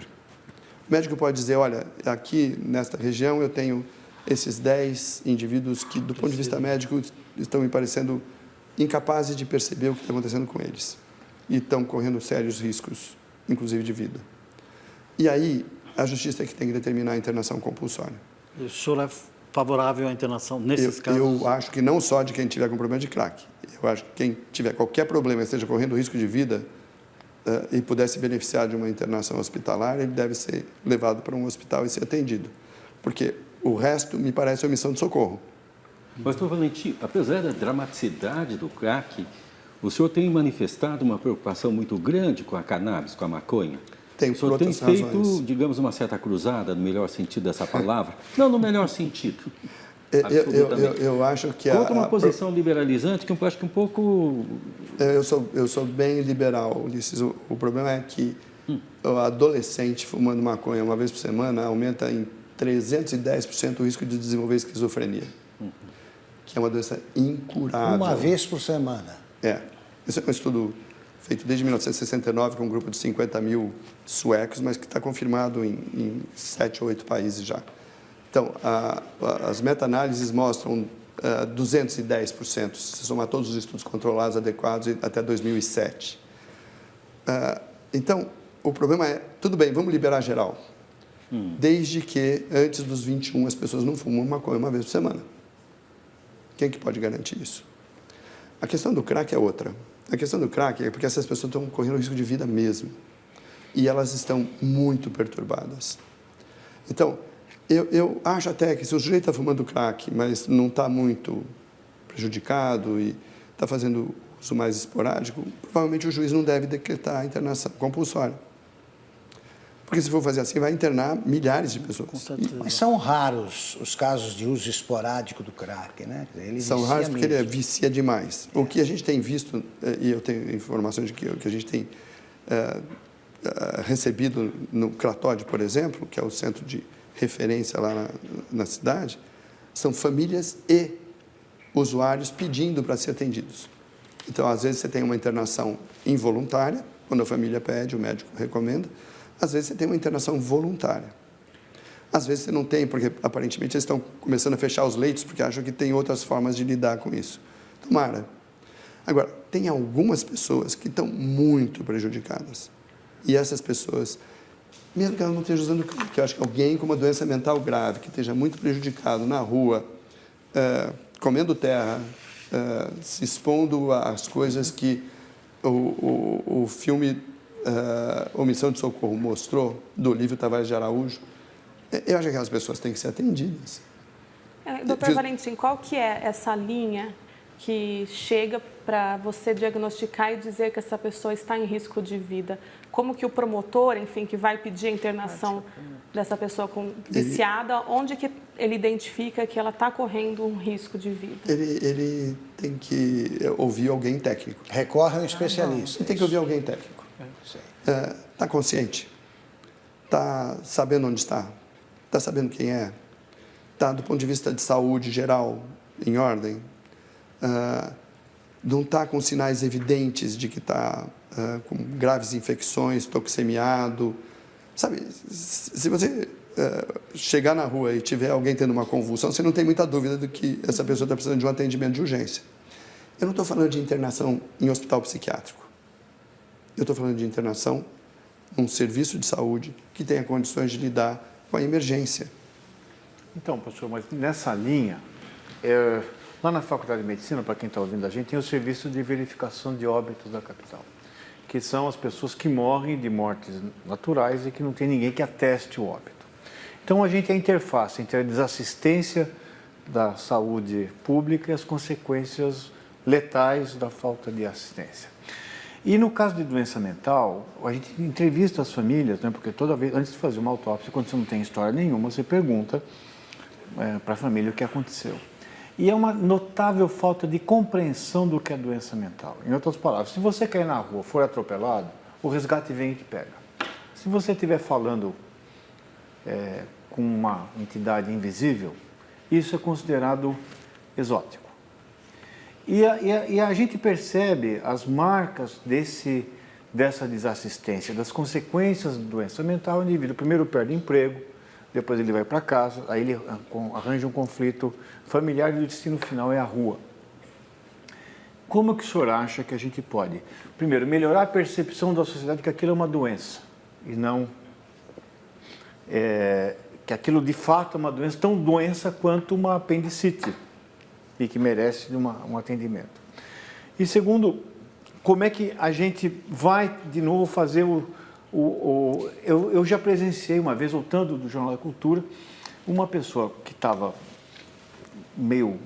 S2: O médico pode dizer, olha, aqui nesta região eu tenho esses 10 indivíduos que, do ponto de vista médico, estão me parecendo incapazes de perceber o que está acontecendo com eles. E estão correndo sérios riscos, inclusive de vida. E aí, a justiça é que tem que determinar a internação compulsória.
S4: E o senhor é favorável à internação nesses casos?
S2: Eu acho que não só de quem tiver com problema de crack. Eu acho que quem tiver qualquer problema, esteja correndo risco de vida e pudesse beneficiar de uma internação hospitalar, ele deve ser levado para um hospital e ser atendido. Porque o resto me parece omissão de socorro.
S7: Mas, doutor Valentim, apesar da dramaticidade do crack, o senhor tem manifestado uma preocupação muito grande com a cannabis, com a maconha?
S2: Tem,
S7: o senhor tem feito, digamos, uma certa cruzada, no melhor sentido dessa palavra? Não, no melhor sentido.
S2: Eu acho que
S7: contra uma posição liberalizante que eu acho que um pouco...
S2: Eu sou bem liberal, Ulisses. O problema é que o adolescente fumando maconha uma vez por semana aumenta em 310% o risco de desenvolver esquizofrenia, que é uma doença incurável.
S1: Uma vez por semana?
S2: Esse é um estudo feito desde 1969 com um grupo de 50 mil suecos, mas que está confirmado em 7 ou 8 países já. Então, as meta-análises mostram 210%, se somar todos os estudos controlados adequados até 2007. Então, o problema é, tudo bem, vamos liberar geral, desde que antes dos 21 as pessoas não fumam maconha uma vez por semana. Quem que pode garantir isso? A questão do crack é outra. A questão do crack é porque essas pessoas estão correndo risco de vida mesmo. E elas estão muito perturbadas. Então, eu acho até que se o sujeito está fumando crack, mas não está muito prejudicado e está fazendo uso mais esporádico, provavelmente o juiz não deve decretar a internação compulsória. Porque se for fazer assim, vai internar milhares de pessoas.
S1: Mas são raros os casos de uso esporádico do crack, né? Ele
S2: são raros porque
S1: mesmo.
S2: ele vicia demais. O que a gente tem visto, e eu tenho informações de que a gente tem recebido no CRATOD, por exemplo, que é o centro de referência lá na cidade, são famílias e usuários pedindo para ser atendidos. Então, às vezes, você tem uma internação involuntária, quando a família pede, o médico recomenda. Às vezes, você tem uma internação voluntária. Às vezes, você não tem, porque, aparentemente, eles estão começando a fechar os leitos, porque acham que tem outras formas de lidar com isso. Tomara. Agora, tem algumas pessoas que estão muito prejudicadas. E essas pessoas, mesmo que elas não estejam usando crack, eu acho que alguém com uma doença mental grave, que esteja muito prejudicado na rua, comendo terra, se expondo às coisas que o filme Omissão de Socorro mostrou, do Olívio Tavares de Araújo, eu acho que aquelas pessoas têm que ser atendidas.
S5: Doutor Valentim, qual que é essa linha que chega para você diagnosticar e dizer que essa pessoa está em risco de vida? Como que o promotor, enfim, que vai pedir a internação dessa pessoa viciada, onde que ele identifica que ela está correndo um risco de vida?
S2: Ele tem que ouvir alguém técnico.
S1: Recorre a um especialista.
S2: Ele tem que ouvir alguém técnico. Está consciente? Está sabendo onde está? Está sabendo quem é? Está, do ponto de vista de saúde geral, em ordem? Não está com sinais evidentes de que está com graves infecções, toxemiado? Sabe, se você chegar na rua e tiver alguém tendo uma convulsão, você não tem muita dúvida de que essa pessoa está precisando de um atendimento de urgência. Eu não estou falando de internação em hospital psiquiátrico. Eu estou falando de internação num serviço de saúde que tenha condições de lidar com a emergência.
S6: Então, professor, mas nessa linha, lá na Faculdade de Medicina, para quem está ouvindo a gente, tem o serviço de verificação de óbitos da capital, que são as pessoas que morrem de mortes naturais e que não tem ninguém que ateste o óbito. Então, a gente é a interface entre a desassistência da saúde pública e as consequências letais da falta de assistência. E no caso de doença mental, a gente entrevista as famílias, né, porque toda vez, antes de fazer uma autópsia, quando você não tem história nenhuma, você pergunta para a família o que aconteceu. E é uma notável falta de compreensão do que é doença mental. Em outras palavras, se você cair na rua, for atropelado, o resgate vem e te pega. Se você estiver falando com uma entidade invisível, isso é considerado exótico. E a gente percebe as marcas dessa desassistência, das consequências da doença mental. O indivíduo primeiro perde emprego, depois ele vai para casa, aí ele arranja um conflito familiar e o destino final é a rua. Como que o senhor acha que a gente pode, primeiro, melhorar a percepção da sociedade que aquilo é uma doença e não que aquilo de fato é uma doença, tão doença quanto uma apendicite e que merece um atendimento. E segundo, como é que a gente vai de novo fazer eu já presenciei uma vez, voltando do Jornal da Cultura, uma pessoa que estava meio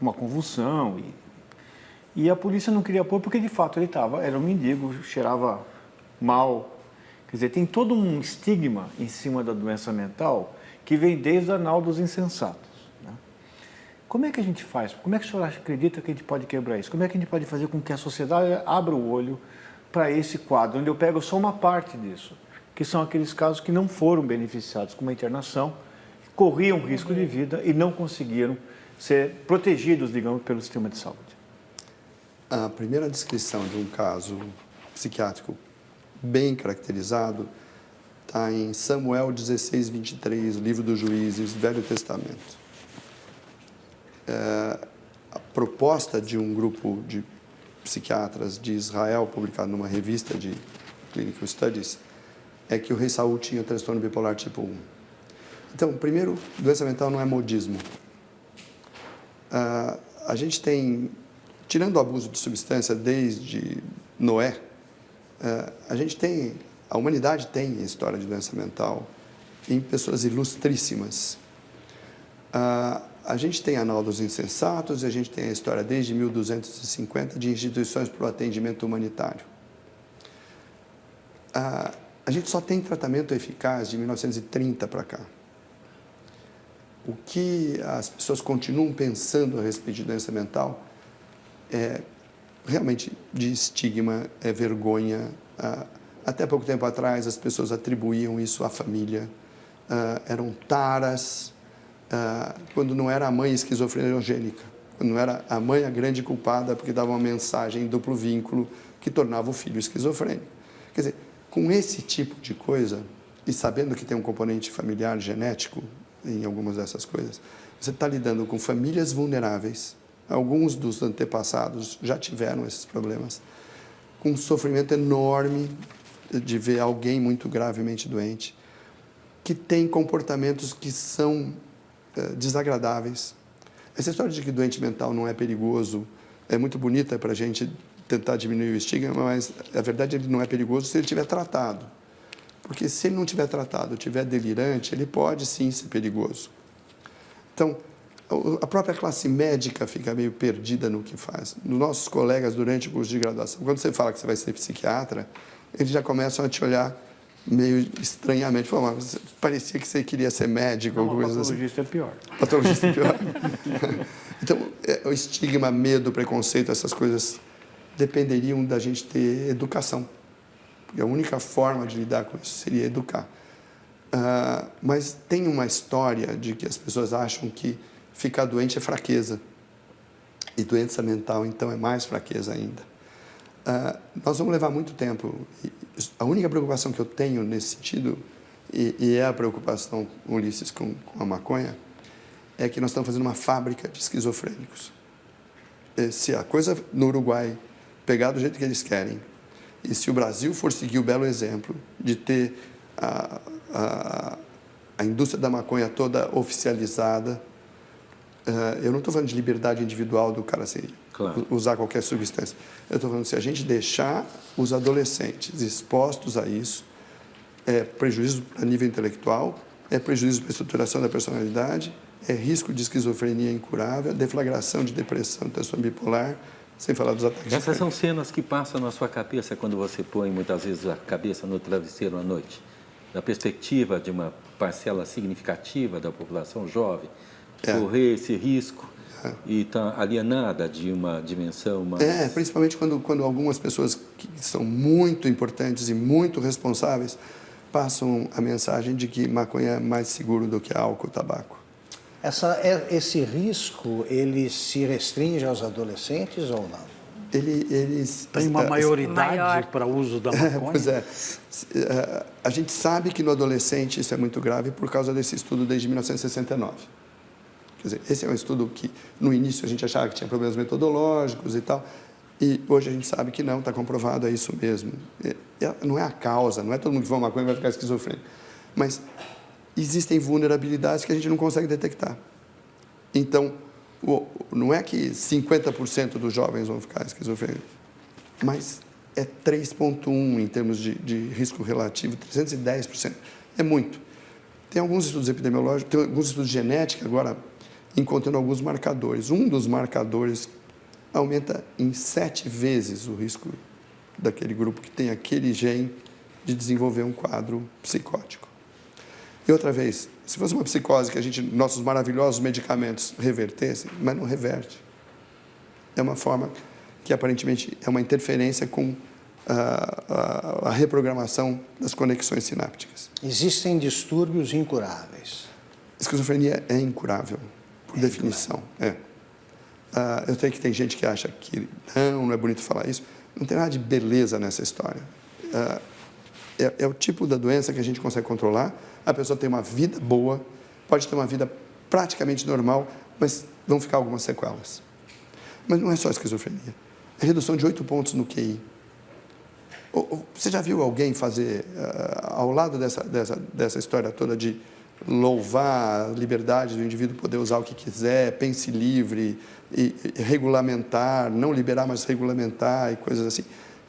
S6: uma convulsão e a polícia não queria pôr porque de fato ele era um mendigo, cheirava mal. Quer dizer, tem todo um estigma em cima da doença mental que vem desde a anal dos insensatos. Né? Como é que a gente faz? Como é que o senhor acredita que a gente pode quebrar isso? Como é que a gente pode fazer com que a sociedade abra o olho para esse quadro, onde eu pego só uma parte disso, que são aqueles casos que não foram beneficiados com uma internação, corriam risco de vida e não conseguiram ser protegidos, digamos, pelo sistema de saúde?
S2: A primeira descrição de um caso psiquiátrico bem caracterizado está em Samuel 16, 23, livro dos Juízes, Velho Testamento. A proposta de um grupo de psiquiatras de Israel, publicado numa revista de Clinical Studies, é que o rei Saul tinha transtorno bipolar tipo 1. Então, primeiro, doença mental não é modismo. A gente tem, tirando o abuso de substância desde Noé, a humanidade tem história de doença mental em pessoas ilustríssimas. A gente tem a Anal dos Insensatos e a gente tem a história desde 1250 de instituições para o atendimento humanitário. A gente só tem tratamento eficaz de 1930 para cá. O que as pessoas continuam pensando a respeito de doença mental é realmente de estigma, é vergonha. Até pouco tempo atrás, as pessoas atribuíam isso à família. Eram taras, quando não era a mãe esquizofrenogênica, quando não era a mãe a grande culpada porque dava uma mensagem em duplo vínculo que tornava o filho esquizofrênico. Quer dizer, com esse tipo de coisa, e sabendo que tem um componente familiar genético em algumas dessas coisas, você está lidando com famílias vulneráveis. Alguns dos antepassados já tiveram esses problemas, com um sofrimento enorme de ver alguém muito gravemente doente, que tem comportamentos que são desagradáveis. Essa história de que doente mental não é perigoso é muito bonita para a gente tentar diminuir o estigma, mas a verdade é que ele não é perigoso se ele estiver tratado. Porque se ele não estiver tratado, estiver delirante, ele pode sim ser perigoso. Então, a própria classe médica fica meio perdida no que faz. Nos nossos colegas, durante o curso de graduação, quando você fala que você vai ser psiquiatra, eles já começam a te olhar meio estranhamente. Falam, mas parecia que você queria ser médico.
S6: Não, patologista é pior.
S2: Patologista é pior. Então, o estigma, medo, preconceito, essas coisas dependeriam da gente ter educação. E a única forma de lidar com isso seria educar. Mas tem uma história de que as pessoas acham que ficar doente é fraqueza. E doença mental, então, é mais fraqueza ainda. Nós vamos levar muito tempo. A única preocupação que eu tenho nesse sentido, e é a preocupação, Ulisses, com a maconha, é que nós estamos fazendo uma fábrica de esquizofrênicos. Se a coisa no Uruguai pegar do jeito que eles querem, e se o Brasil for seguir o belo exemplo de ter a indústria da maconha toda oficializada, eu não estou falando de liberdade individual do cara assim, usar qualquer substância. Eu estou falando, se a gente deixar os adolescentes expostos a isso, é prejuízo a nível intelectual, é prejuízo para a estruturação da personalidade, é risco de esquizofrenia incurável, deflagração de depressão, transtorno bipolar, sem falar dos ataques.
S7: Essas são cenas que passam na sua cabeça quando você põe muitas vezes a cabeça no travesseiro à noite. Da perspectiva de uma parcela significativa da população jovem, correr esse risco e estar alienada de uma dimensão mais...
S2: principalmente quando algumas pessoas que são muito importantes e muito responsáveis passam a mensagem de que maconha é mais seguro do que álcool e tabaco.
S1: Esse risco, ele se restringe aos adolescentes ou não?
S2: Eles
S4: Tem uma maioridade para o uso da maconha?
S2: Pois é. A gente sabe que no adolescente isso é muito grave por causa desse estudo desde 1969. Quer dizer, esse é um estudo que, no início, a gente achava que tinha problemas metodológicos e tal, e hoje a gente sabe que não, está comprovado, é isso mesmo. Não é a causa, não é todo mundo que fuma maconha vai ficar esquizofrênico, mas existem vulnerabilidades que a gente não consegue detectar. Então, não é que 50% dos jovens vão ficar esquizofrênicos, mas é 3,1% em termos de risco relativo, 310%. É muito. Tem alguns estudos epidemiológicos, tem alguns estudos de genética agora, encontrando alguns marcadores. Um dos marcadores aumenta em 7 vezes o risco daquele grupo que tem aquele gene de desenvolver um quadro psicótico. E outra vez, se fosse uma psicose que nossos maravilhosos medicamentos revertessem, mas não reverte. É uma forma que aparentemente é uma interferência com a reprogramação das conexões sinápticas.
S1: Existem distúrbios incuráveis.
S2: Esquizofrenia é incurável, por definição. Eu sei que tem gente que acha que não é bonito falar isso. Não tem nada de beleza nessa história. É o tipo da doença que a gente consegue controlar. A pessoa tem uma vida boa, pode ter uma vida praticamente normal, mas vão ficar algumas sequelas. Mas não é só esquizofrenia. É redução de 8 pontos no QI. Você já viu alguém fazer, ao lado dessa história toda de louvar a liberdade do indivíduo poder usar o que quiser, pense livre, e regulamentar, não liberar, mas regulamentar e coisas assim.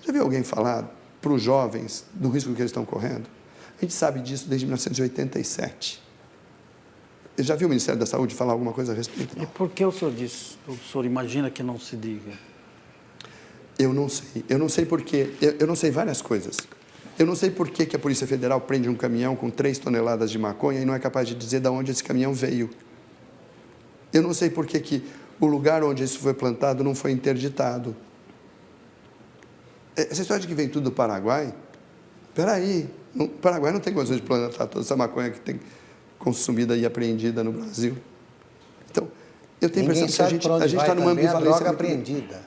S2: Já viu alguém falar para os jovens do risco que eles estão correndo? A gente sabe disso desde 1987. Já viu o Ministério da Saúde falar alguma coisa a respeito? Não.
S4: E por que o senhor imagina que não se diga?
S2: Eu não sei. Eu não sei por quê. Eu não sei várias coisas. Eu não sei por que a Polícia Federal prende um caminhão com 3 toneladas de maconha e não é capaz de dizer de onde esse caminhão veio. Eu não sei por que o lugar onde isso foi plantado não foi interditado. Essa história de que vem tudo do Paraguai, espera aí, o Paraguai não tem condições de plantar toda essa maconha que tem consumida e apreendida no Brasil. Então, eu tenho a impressão que a gente está numa ambivalência.
S1: A droga é apreendida.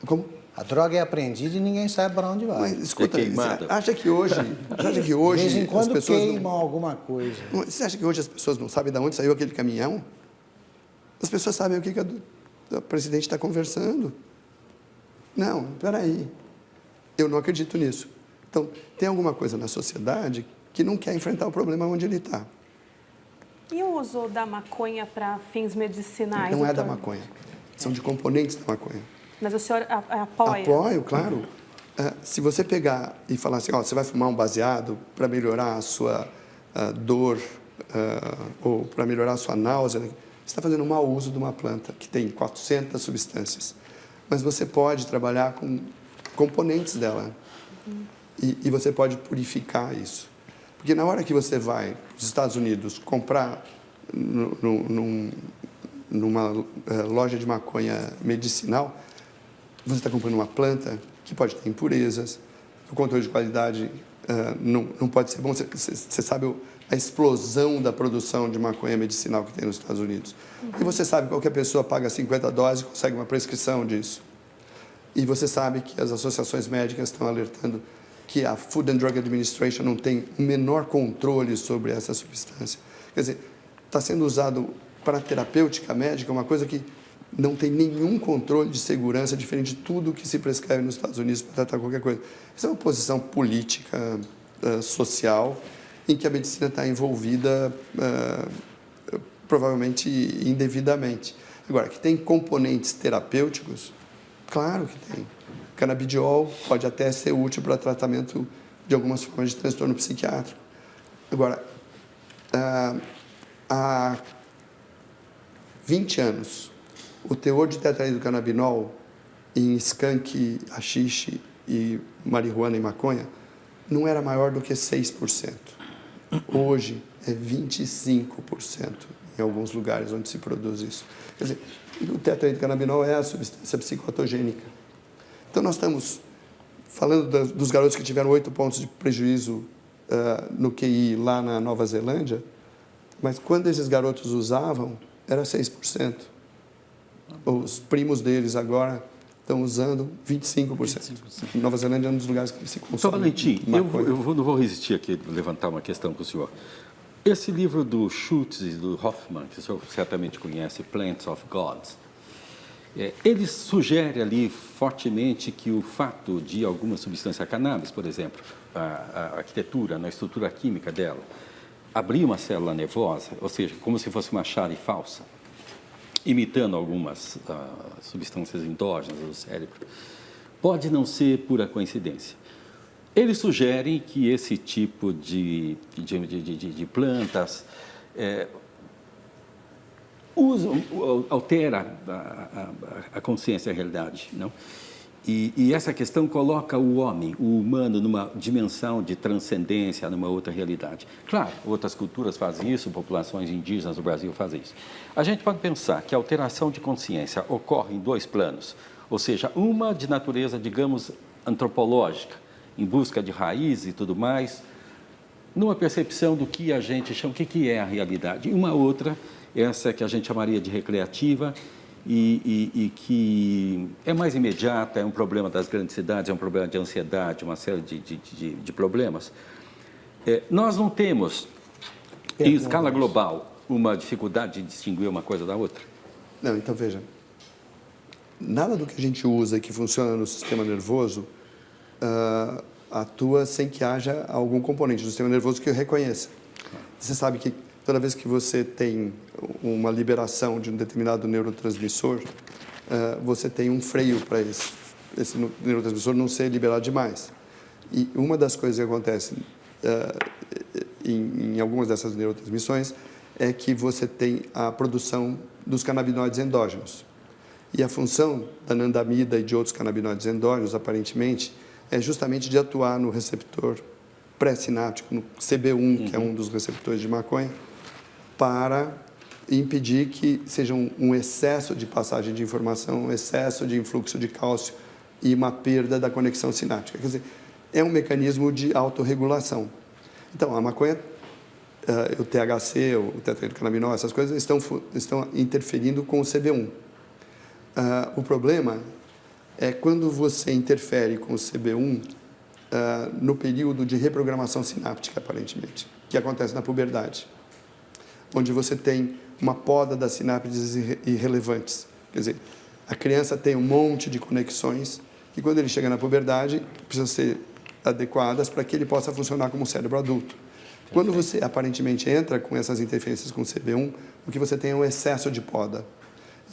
S2: Como?
S1: A droga é apreendida e ninguém sabe para onde vai.
S2: Mas, escuta, você acha que hoje
S1: de vez em quando
S2: as pessoas
S1: queimam alguma coisa.
S2: Você acha que hoje as pessoas não sabem de onde saiu aquele caminhão? As pessoas sabem o que a presidente está conversando. Não, espera aí. Eu não acredito nisso. Então, tem alguma coisa na sociedade que não quer enfrentar o problema onde ele está.
S5: E o uso da maconha para fins medicinais?
S2: Não é da maconha. São de componentes da maconha.
S5: Mas o senhor apoia?
S2: Apoio, claro. Se você pegar e falar assim, você vai fumar um baseado para melhorar a sua dor ou para melhorar a sua náusea, você está fazendo um mau uso de uma planta que tem 400 substâncias. Mas você pode trabalhar com componentes dela. E você pode purificar isso. Porque na hora que você vai para os Estados Unidos comprar numa loja de maconha medicinal, você está comprando uma planta que pode ter impurezas, o controle de qualidade não pode ser bom. Você sabe a explosão da produção de maconha medicinal que tem nos Estados Unidos. E você sabe que qualquer pessoa paga 50 doses e consegue uma prescrição disso. E você sabe que as associações médicas estão alertando que a Food and Drug Administration não tem o menor controle sobre essa substância. Quer dizer, está sendo usado para terapêutica médica, uma coisa que não tem nenhum controle de segurança, diferente de tudo que se prescreve nos Estados Unidos para tratar qualquer coisa. Isso é uma posição política, social, em que a medicina está envolvida, provavelmente indevidamente. Agora, que tem componentes terapêuticos, claro que tem. Canabidiol pode até ser útil para tratamento de algumas formas de transtorno psiquiátrico. Agora, há 20 anos, o teor de tetraidrocannabinol em skunk, haxixe e marihuana e maconha não era maior do que 6%. Hoje é 25% em alguns lugares onde se produz isso. Quer dizer, o tetraidrocannabinol é a substância psicotogênica. Então, nós estamos falando dos garotos que tiveram 8 pontos de prejuízo no QI lá na Nova Zelândia, mas quando esses garotos usavam, era 6%. Os primos deles agora estão usando 25%. Nova Zelândia é um dos lugares que se consome.
S7: Sr. Valentim,
S2: maconha.
S7: eu não vou resistir aqui a levantar uma questão com o senhor. Esse livro do Schultz e do Hoffman, que o senhor certamente conhece, Plants of Gods, ele sugere ali fortemente que o fato de alguma substância cannabis, por exemplo, a arquitetura, na estrutura química dela, abrir uma célula nervosa, ou seja, como se fosse uma chave falsa, imitando algumas substâncias endógenas do cérebro, pode não ser pura coincidência. Eles sugerem que esse tipo de plantas altera a consciência, a realidade, não? E essa questão coloca o homem, o humano, numa dimensão de transcendência, numa outra realidade. Claro, outras culturas fazem isso, populações indígenas do Brasil fazem isso. A gente pode pensar que a alteração de consciência ocorre em 2 planos, ou seja, uma de natureza, digamos, antropológica, em busca de raiz e tudo mais, numa percepção do que a gente chama, o que é a realidade. E uma outra, essa que a gente chamaria de recreativa, e que é mais imediata, é um problema das grandes cidades, é um problema de ansiedade, uma série de problemas. Nós não temos, em escala global, uma dificuldade de distinguir uma coisa da outra?
S2: Não, então veja, nada do que a gente usa que funciona no sistema nervoso atua sem que haja algum componente do sistema nervoso que o reconheça. Você sabe que toda vez que você tem uma liberação de um determinado neurotransmissor, você tem um freio para esse neurotransmissor não ser liberado demais. E uma das coisas que acontece em algumas dessas neurotransmissões é que você tem a produção dos canabinoides endógenos. E a função da anandamida e de outros canabinoides endógenos, aparentemente, é justamente de atuar no receptor pré-sináptico, no CB1, que é um dos receptores de maconha, para impedir que seja um excesso de passagem de informação, um excesso de influxo de cálcio e uma perda da conexão sináptica. Quer dizer, é um mecanismo de autorregulação. Então, a maconha, o THC, o tetraidrocannabinol, essas coisas estão interferindo com o CB1. O problema é quando você interfere com o CB1 no período de reprogramação sináptica, aparentemente, que acontece na puberdade, onde você tem uma poda das sinapses irrelevantes. Quer dizer, a criança tem um monte de conexões e quando ele chega na puberdade, precisam ser adequadas para que ele possa funcionar como um cérebro adulto. Quando você aparentemente entra com essas interferências com o CB1, o que você tem é um excesso de poda.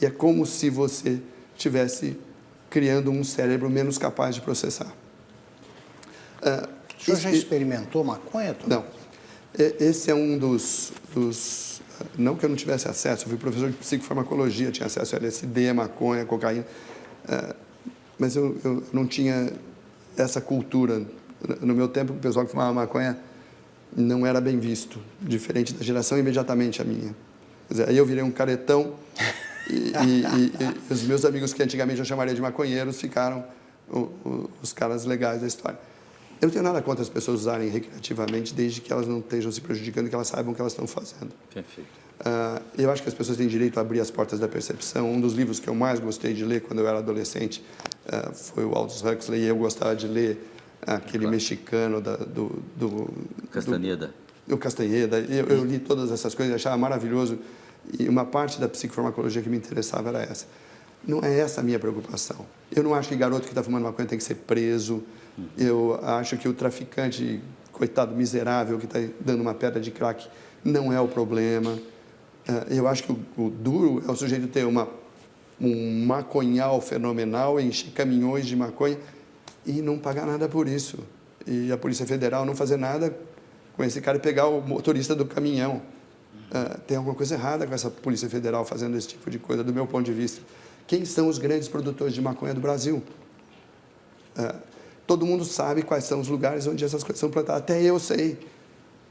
S2: E é como se você estivesse criando um cérebro menos capaz de processar.
S1: O senhor já experimentou maconha, Tom?
S2: Não. Esse é um dos... Não que eu não tivesse acesso, eu fui professor de psicofarmacologia, tinha acesso a LSD, maconha, cocaína, mas eu não tinha essa cultura. No meu tempo, o pessoal que fumava maconha não era bem visto, diferente da geração imediatamente a minha. Quer dizer, aí eu virei um caretão e os meus amigos que antigamente eu chamaria de maconheiros ficaram os caras legais da história. Eu não tenho nada contra as pessoas usarem recreativamente, desde que elas não estejam se prejudicando, que elas saibam o que elas estão fazendo.
S7: Perfeito.
S2: Eu acho que as pessoas têm direito a abrir as portas da percepção. Um dos livros que eu mais gostei de ler quando eu era adolescente foi o Aldous Huxley, e eu gostava de ler aquele mexicano do
S7: Castaneda.
S2: O Castaneda. Eu li todas essas coisas e achava maravilhoso. E uma parte da psicofarmacologia que me interessava era essa. Não é essa a minha preocupação. Eu não acho que garoto que está fumando maconha tem que ser preso. Eu acho que o traficante, coitado, miserável, que está dando uma pedra de crack, não é o problema. Eu acho que o duro é o sujeito ter um maconhal fenomenal, encher caminhões de maconha e não pagar nada por isso. E a Polícia Federal não fazer nada com esse cara e pegar o motorista do caminhão. Tem alguma coisa errada com essa Polícia Federal fazendo esse tipo de coisa, do meu ponto de vista. Quem são os grandes produtores de maconha do Brasil? Todo mundo sabe quais são os lugares onde essas coisas são plantadas. Até eu sei.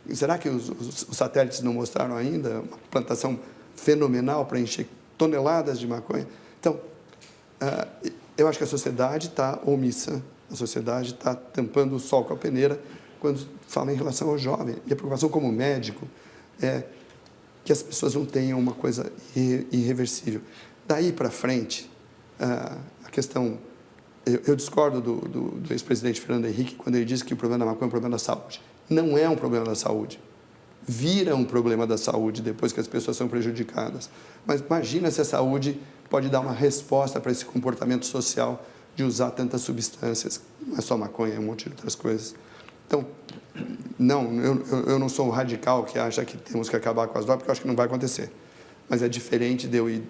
S2: E será que os satélites não mostraram ainda uma plantação fenomenal para encher toneladas de maconha? Então, eu acho que a sociedade está omissa, a sociedade está tampando o sol com a peneira quando fala em relação ao jovem. E a preocupação como médico é que as pessoas não tenham uma coisa irreversível. Daí para frente, a questão... Eu discordo do ex-presidente Fernando Henrique quando ele disse que o problema da maconha é um problema da saúde. Não é um problema da saúde. Vira um problema da saúde depois que as pessoas são prejudicadas. Mas imagina se a saúde pode dar uma resposta para esse comportamento social de usar tantas substâncias. Não é só maconha, é um monte de outras coisas. Então, não, eu não sou um radical que acha que temos que acabar com as drogas, porque eu acho que não vai acontecer. Mas é diferente de eu ir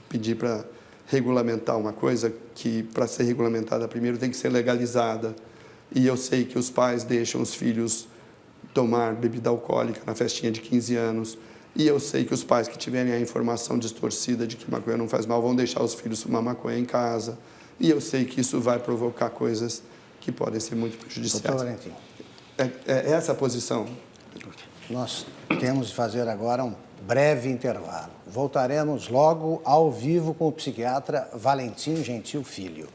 S2: pedir para regulamentar uma coisa que, para ser regulamentada primeiro, tem que ser legalizada. E eu sei que os pais deixam os filhos tomar bebida alcoólica na festinha de 15 anos. E eu sei que os pais que tiverem a informação distorcida de que maconha não faz mal vão deixar os filhos fumar maconha em casa. E eu sei que isso vai provocar coisas que podem ser muito prejudiciais.
S1: Doutor Valentim.
S2: É essa a posição.
S1: Nós temos de fazer agora um breve intervalo. Voltaremos logo ao vivo com o psiquiatra Valentim Gentil Filho.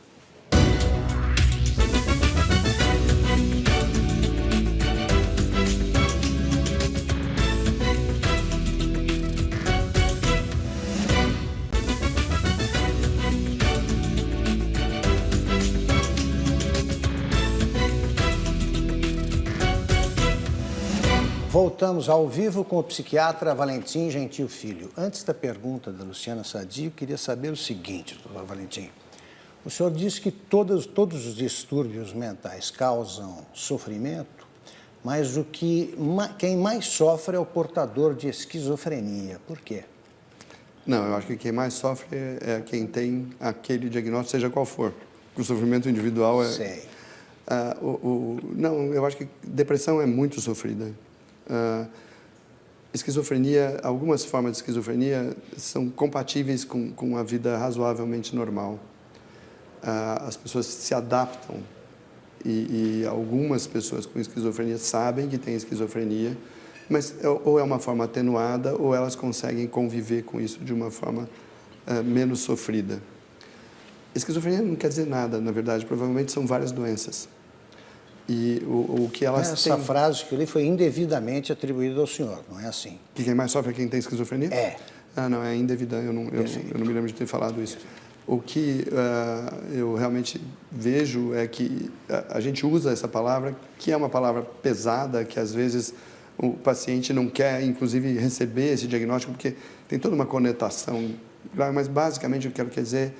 S1: Voltamos ao vivo com o psiquiatra Valentim Gentil Filho. Antes da pergunta da Luciana Sadi, eu queria saber o seguinte, doutor Valentim. O senhor disse que todos os distúrbios mentais causam sofrimento, mas quem mais sofre é o portador de esquizofrenia. Por quê?
S2: Não, eu acho que quem mais sofre é quem tem aquele diagnóstico, seja qual for. O sofrimento individual é...
S1: Sei.
S2: Não, eu acho que depressão é muito sofrida. Esquizofrenia, algumas formas de esquizofrenia são compatíveis com a vida razoavelmente normal. As pessoas se adaptam e algumas pessoas com esquizofrenia sabem que têm esquizofrenia, mas ou é uma forma atenuada ou elas conseguem conviver com isso de uma forma menos sofrida. Esquizofrenia não quer dizer nada, na verdade, provavelmente são várias doenças. E o que elas têm...
S1: Essa frase que eu li foi indevidamente atribuída ao senhor, não é assim?
S2: Que quem mais sofre é quem tem esquizofrenia?
S1: É.
S2: Não, é indevida, eu não me lembro de ter falado isso. O que eu realmente vejo é que a gente usa essa palavra, que é uma palavra pesada, que às vezes o paciente não quer, inclusive, receber esse diagnóstico, porque tem toda uma conotação grave, mas basicamente o que eu quero dizer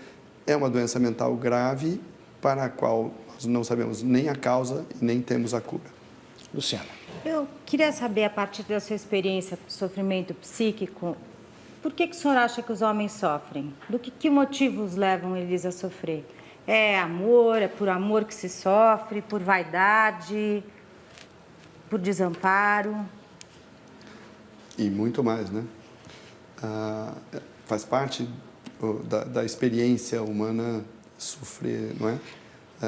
S2: é uma doença mental grave para a qual nós não sabemos nem a causa e nem temos a cura.
S1: Luciana.
S3: Eu queria saber, a partir da sua experiência com sofrimento psíquico, por que o senhor acha que os homens sofrem? Que motivos levam eles a sofrer? É amor, é por amor que se sofre, por vaidade, por desamparo?
S2: E muito mais, né? Faz parte da experiência humana sofrer, não é?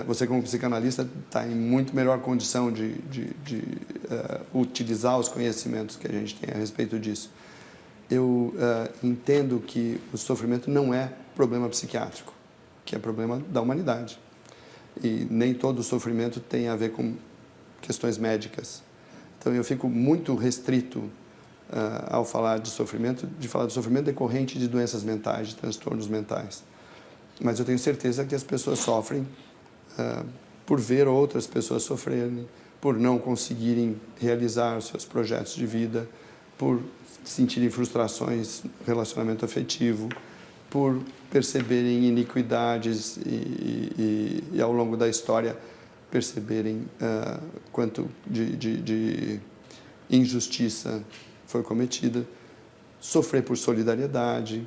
S2: Você, como psicanalista, está em muito melhor condição de utilizar os conhecimentos que a gente tem a respeito disso. Eu entendo que o sofrimento não é problema psiquiátrico, que é problema da humanidade. e nem todo sofrimento tem a ver com questões médicas. Então, eu fico muito restrito ao falar de falar do sofrimento decorrente de doenças mentais, de transtornos mentais. Mas eu tenho certeza que as pessoas sofrem por ver outras pessoas sofrerem, por não conseguirem realizar os seus projetos de vida, por sentirem frustrações no relacionamento afetivo, por perceberem iniquidades e ao longo da história perceberem quanto de injustiça foi cometida, sofrer por solidariedade.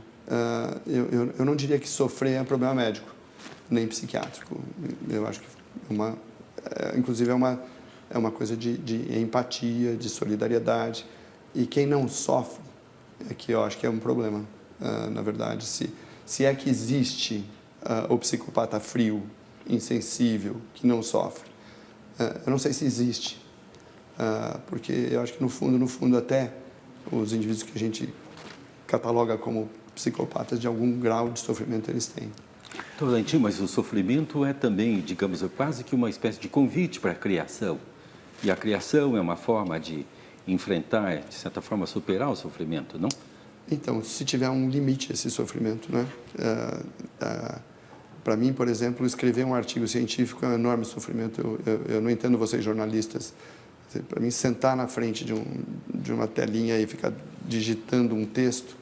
S2: Eu não diria que sofrer é problema médico, nem psiquiátrico. Eu acho que inclusive é uma coisa de empatia, de solidariedade. E quem não sofre é que eu acho que é um problema, na verdade. Se é que existe o psicopata frio, insensível, que não sofre. Eu não sei se existe, porque eu acho que no fundo, até os indivíduos que a gente cataloga como psicopatas, de algum grau de sofrimento eles têm.
S7: Então, Valentim, mas o sofrimento é também, digamos, quase que uma espécie de convite para a criação. E a criação é uma forma de enfrentar, de certa forma, superar o sofrimento, não?
S2: Então, se tiver um limite esse sofrimento, né? Para mim, por exemplo, escrever um artigo científico é um enorme sofrimento. Eu não entendo vocês jornalistas. Para mim, sentar na frente de uma telinha e ficar digitando um texto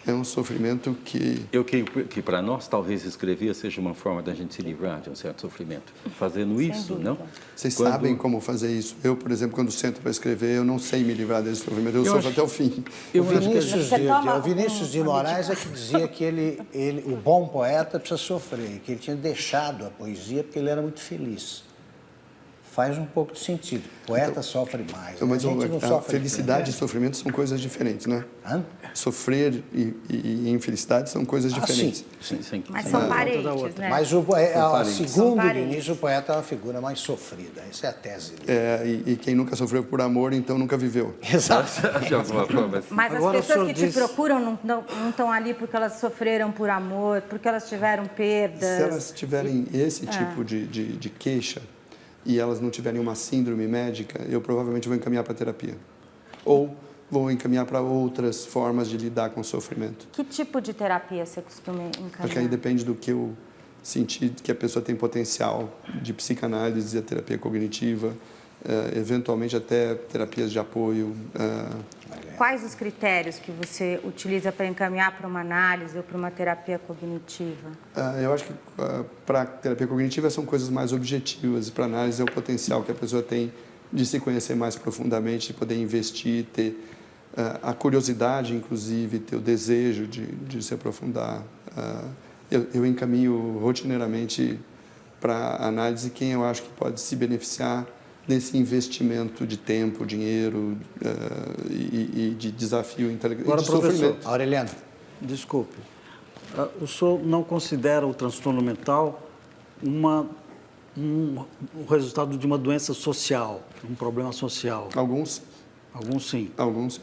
S2: é um sofrimento que...
S7: Eu creio que para nós, talvez escrever seja uma forma da gente se livrar de um certo sofrimento. Fazendo isso, não?
S2: Vocês sabem como fazer isso. Eu, por exemplo, quando sento para escrever, eu não sei me livrar desse sofrimento. Eu sofro até o fim.
S1: O Vinícius de Moraes é que dizia que o bom poeta precisa sofrer, que ele tinha deixado a poesia porque ele era muito feliz. Faz um pouco de sentido. O poeta sofre mais.
S2: Mas
S1: a sofre
S2: felicidade e sofrimento são coisas diferentes, né? Sofrer e infelicidade são coisas diferentes.
S7: Sim.
S3: Mas são parentes, né?
S1: Mas segundo o Vinícius, o poeta é uma figura mais sofrida. Essa é a tese dele.
S2: E quem nunca sofreu por amor, então nunca viveu.
S1: Exato.
S7: De alguma forma.
S3: Mas
S4: Agora,
S3: as pessoas que
S4: diz...
S3: te procuram não estão ali porque elas sofreram por amor, porque elas tiveram perdas.
S2: Se elas tiverem esse tipo de queixa e elas não tiverem uma síndrome médica, eu provavelmente vou encaminhar para terapia. Ou vou encaminhar para outras formas de lidar com o sofrimento.
S3: Que tipo de terapia você costuma encaminhar?
S2: Porque aí depende do que eu sentir que a pessoa tem potencial de psicanálise, a terapia cognitiva, eventualmente até terapias de apoio.
S3: Quais os critérios que você utiliza para encaminhar para uma análise ou para uma terapia cognitiva?
S2: Eu acho que para terapia cognitiva são coisas mais objetivas e para análise é o potencial que a pessoa tem de se conhecer mais profundamente, de poder investir, ter a curiosidade, inclusive, ter o desejo de se aprofundar. Eu encaminho rotineiramente para análise quem eu acho que pode se beneficiar desse investimento de tempo, dinheiro e de desafio intelectual.
S4: Agora, professor,
S1: Aureliano.
S4: Desculpe. O senhor não considera o transtorno mental um resultado de uma doença social, um problema social?
S2: Alguns.
S4: Alguns sim.
S2: Alguns.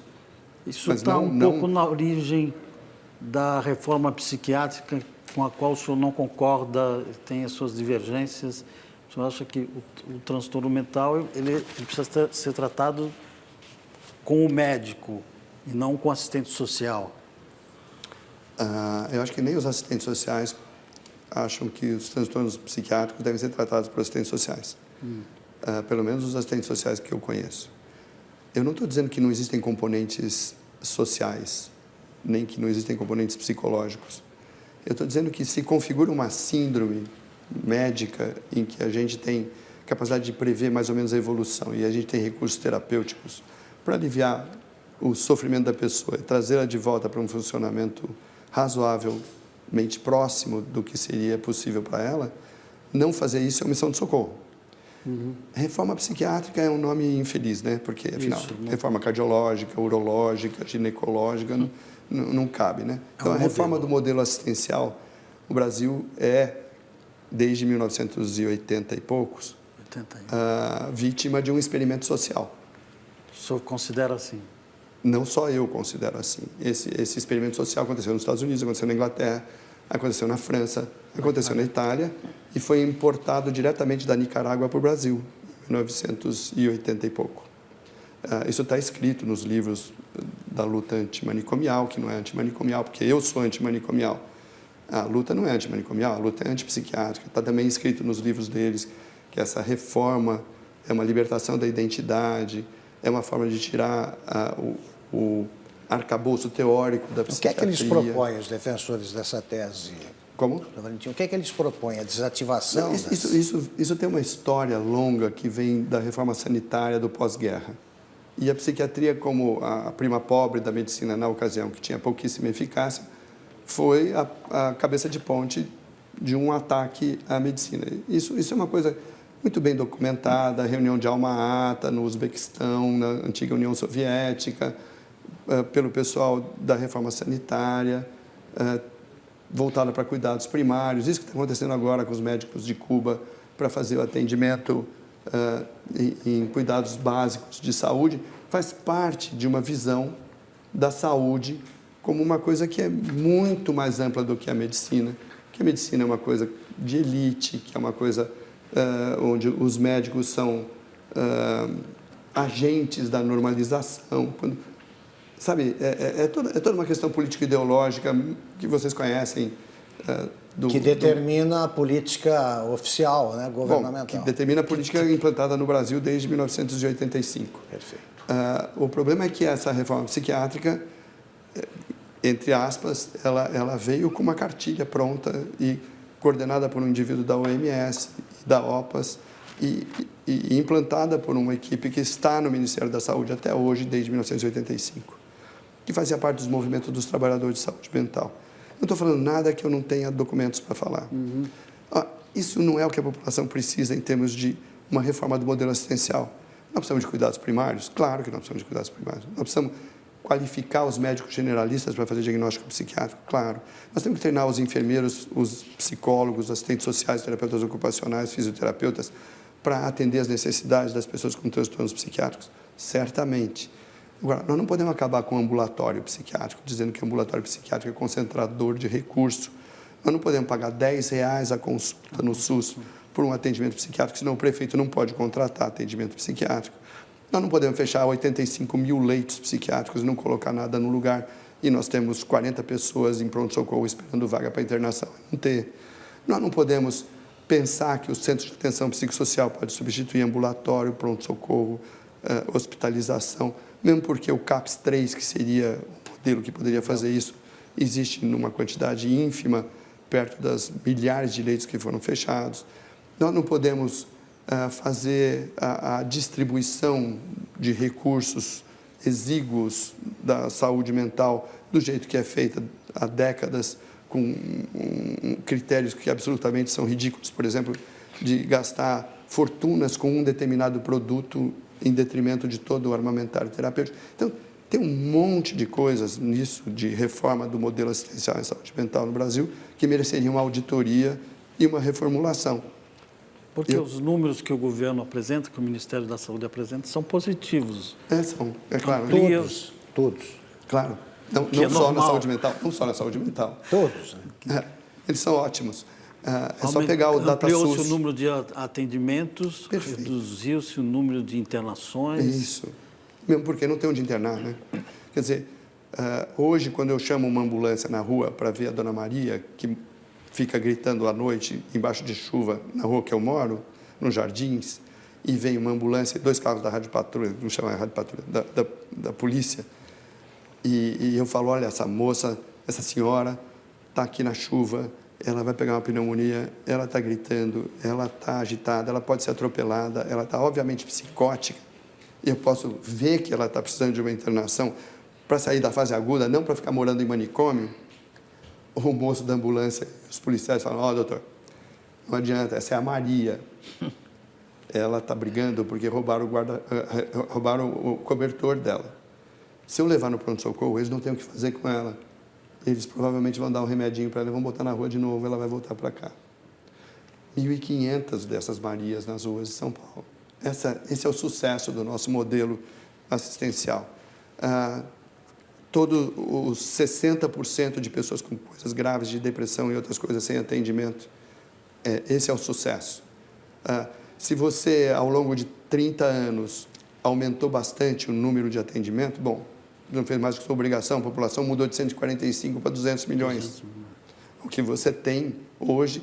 S4: Isso está pouco na origem da reforma psiquiátrica com a qual o senhor não concorda, tem as suas divergências. O senhor acha que o transtorno mental ele precisa ser tratado com o médico e não com o assistente social?
S2: Eu acho que nem os assistentes sociais acham que os transtornos psiquiátricos devem ser tratados por assistentes sociais. Pelo menos os assistentes sociais que eu conheço. Eu não estou dizendo que não existem componentes sociais, nem que não existem componentes psicológicos. Eu estou dizendo que se configura uma síndrome médica em que a gente tem capacidade de prever mais ou menos a evolução e a gente tem recursos terapêuticos para aliviar o sofrimento da pessoa e trazê-la de volta para um funcionamento razoavelmente próximo do que seria possível para ela, não fazer isso é uma missão de socorro. Reforma psiquiátrica é um nome infeliz, né? Porque, afinal, reforma cardiológica, urológica, ginecológica, não cabe, né? Então, a reforma do modelo assistencial, o Brasil desde 1980 e poucos, vítima de um experimento social.
S4: O senhor considera assim?
S2: Não só eu considero assim. Esse experimento social aconteceu nos Estados Unidos, aconteceu na Inglaterra, Aconteceu na França, aconteceu na Itália e foi importado diretamente da Nicarágua para o Brasil, em 1980 e pouco. Isso está escrito nos livros da luta antimanicomial, que não é antimanicomial, porque eu sou antimanicomial. A luta não é antimanicomial, a luta é antipsiquiátrica. Está também escrito nos livros deles que essa reforma é uma libertação da identidade, é uma forma de tirar o arcabouço teórico da
S1: O que é
S2: psiquiatria.
S1: que eles propõem, os defensores dessa tese?
S2: Como?
S1: Valentim, o que é que eles propõem? A desativação?
S2: Isso tem uma história longa que vem da reforma sanitária do pós-guerra. E a psiquiatria, como a prima pobre da medicina na ocasião, que tinha pouquíssima eficácia, foi a cabeça de ponte de um ataque à medicina. Isso é uma coisa muito bem documentada, a reunião de Alma-Ata no Uzbequistão, na antiga União Soviética, pelo pessoal da reforma sanitária, voltada para cuidados primários. Isso que está acontecendo agora com os médicos de Cuba para fazer o atendimento em cuidados básicos de saúde, faz parte de uma visão da saúde como uma coisa que é muito mais ampla do que a medicina, que a medicina é uma coisa de elite, que é uma coisa onde os médicos são agentes da normalização. Sabe, é toda uma questão político-ideológica que vocês conhecem.
S1: Que determina a política oficial, né, governamental.
S2: Bom, que determina a política implantada no Brasil desde 1985.
S1: Perfeito.
S2: O problema é que essa reforma psiquiátrica, entre aspas, ela veio com uma cartilha pronta e coordenada por um indivíduo da OMS, da OPAS, e implantada por uma equipe que está no Ministério da Saúde até hoje, desde 1985, que fazia parte dos movimentos dos trabalhadores de saúde mental. Não estou falando nada que eu não tenha documentos para falar. Isso não é o que a população precisa em termos de uma reforma do modelo assistencial. Nós precisamos de cuidados primários? Claro que nós precisamos de cuidados primários. Nós precisamos qualificar os médicos generalistas para fazer diagnóstico psiquiátrico? Claro. Nós temos que treinar os enfermeiros, os psicólogos, assistentes sociais, terapeutas ocupacionais, fisioterapeutas, para atender as necessidades das pessoas com transtornos psiquiátricos? Certamente. Agora, nós não podemos acabar com o ambulatório psiquiátrico, dizendo que o ambulatório psiquiátrico é concentrador de recurso. Nós não podemos pagar R$10 a consulta no SUS por um atendimento psiquiátrico, senão o prefeito não pode contratar atendimento psiquiátrico. Nós não podemos fechar 85 mil leitos psiquiátricos e não colocar nada no lugar, e nós temos 40 pessoas em pronto-socorro esperando vaga para internação. Não ter. Nós não podemos pensar que o centro de atenção psicossocial pode substituir ambulatório, pronto-socorro, hospitalização, mesmo porque o CAPS 3, que seria o modelo que poderia fazer isso, existe numa quantidade ínfima, perto das milhares de leitos que foram fechados. Nós não podemos fazer a distribuição de recursos exíguos da saúde mental do jeito que é feita há décadas, com critérios que absolutamente são ridículos, por exemplo, de gastar fortunas com um determinado produto em detrimento de todo o armamentário terapêutico. Então, tem um monte de coisas nisso, de reforma do modelo assistencial em saúde mental no Brasil, que mereceriam uma auditoria e uma reformulação.
S4: Porque os números que o governo apresenta, que o Ministério da Saúde apresenta, são positivos.
S2: São, é claro.
S1: Todos.
S2: Claro. Não só na saúde mental, não só na saúde mental.
S1: Todos.
S2: Eles são ótimos. É só pegar o DataSUS.
S4: Ampliou-se o número de atendimentos, reduziu-se o número de internações.
S2: Isso. Mesmo porque não tem onde internar, né? Quer dizer, hoje, quando eu chamo uma ambulância na rua para ver a Dona Maria, que fica gritando à noite, embaixo de chuva, na rua que eu moro, nos Jardins, e vem uma ambulância, 2 carros da Rádio Patrulha, não chama Rádio Patrulha, da polícia, e eu falo, olha, essa moça, essa senhora está aqui na chuva, ela vai pegar uma pneumonia, ela está gritando, ela está agitada, ela pode ser atropelada, ela está obviamente psicótica, e eu posso ver que ela está precisando de uma internação para sair da fase aguda, não para ficar morando em manicômio. O moço da ambulância, os policiais falam, ó, doutor, não adianta, essa é a Maria. Ela está brigando porque roubaram o cobertor dela. Se eu levar no pronto-socorro, eles não têm o que fazer com ela. Eles provavelmente vão dar um remedinho para ela, vão botar na rua de novo, ela vai voltar para cá. 1.500 dessas Marias nas ruas de São Paulo. Esse é o sucesso do nosso modelo assistencial. todos os 60% de pessoas com coisas graves de depressão e outras coisas sem atendimento. Esse é o sucesso. Se você, ao longo de 30 anos, aumentou bastante o número de atendimento, bom, não fez mais que sua obrigação, a população mudou de 145 para 200 milhões. O que você tem hoje,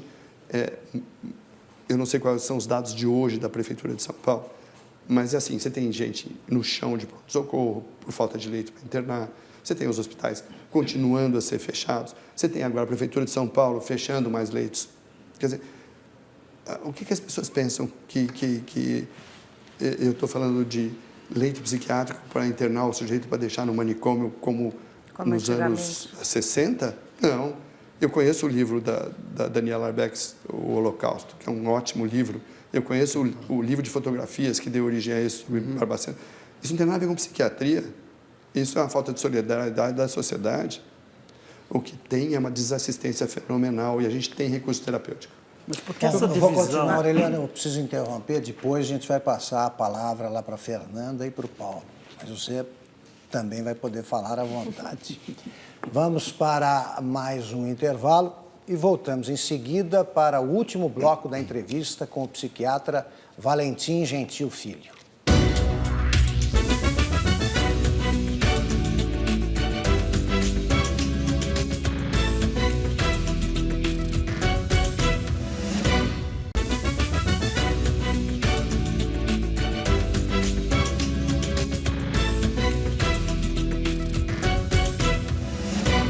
S2: eu não sei quais são os dados de hoje da Prefeitura de São Paulo, mas é assim, você tem gente no chão de pronto-socorro por falta de leito para internar, você tem os hospitais continuando a ser fechados, você tem agora a Prefeitura de São Paulo fechando mais leitos. Quer dizer, o que as pessoas pensam que eu estou falando de leito psiquiátrico para internar o sujeito para deixar no manicômio como nos anos 60? Não. Eu conheço o livro da Daniela Arbeck, O Holocausto, que é um ótimo livro. Eu conheço o livro de fotografias que deu origem a isso, Barbacena. Isso não tem nada a ver com psiquiatria. Isso é uma falta de solidariedade da sociedade. O que tem é uma desassistência fenomenal e a gente tem recurso terapêutico.
S4: Mas por que essa
S1: Eu vou
S4: divisão?
S1: continuar, Aureliano, eu preciso interromper. Depois a gente vai passar a palavra lá para a Fernanda e para o Paulo. Mas você também vai poder falar à vontade. Vamos para mais um intervalo e voltamos em seguida para o último bloco da entrevista com o psiquiatra Valentim Gentil Filho.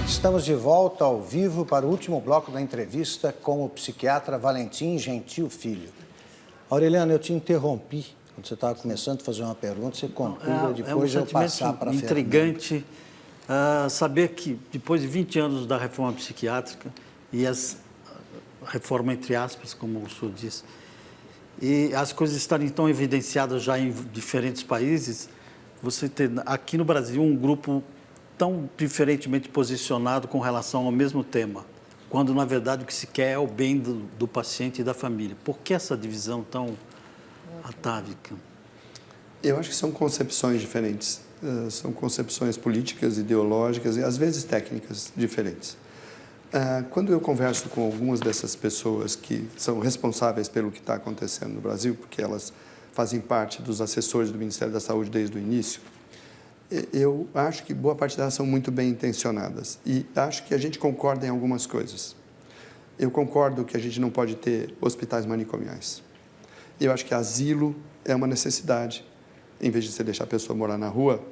S1: Estamos de volta ao vivo para o último bloco da entrevista com o psiquiatra Valentim Gentil Filho. Aureliano, eu te interrompi quando você estava começando a fazer uma pergunta, você conclua, depois eu passar para a Fernanda.
S4: Intrigante saber que depois de 20 anos da reforma psiquiátrica e a reforma entre aspas, como o senhor disse, e as coisas estarem tão evidenciadas já em diferentes países, você ter aqui no Brasil um grupo tão diferentemente posicionado com relação ao mesmo tema, quando, na verdade, o que se quer é o bem do paciente e da família. Por que essa divisão tão atávica?
S2: Eu acho que são concepções diferentes. São concepções políticas, ideológicas e, às vezes, técnicas diferentes. Quando eu converso com algumas dessas pessoas que são responsáveis pelo que está acontecendo no Brasil, porque elas fazem parte dos assessores do Ministério da Saúde desde o início, eu acho que boa parte delas são muito bem intencionadas e acho que a gente concorda em algumas coisas. Eu concordo que a gente não pode ter hospitais manicomiais. Eu acho que asilo é uma necessidade. Em vez de você deixar a pessoa morar na rua,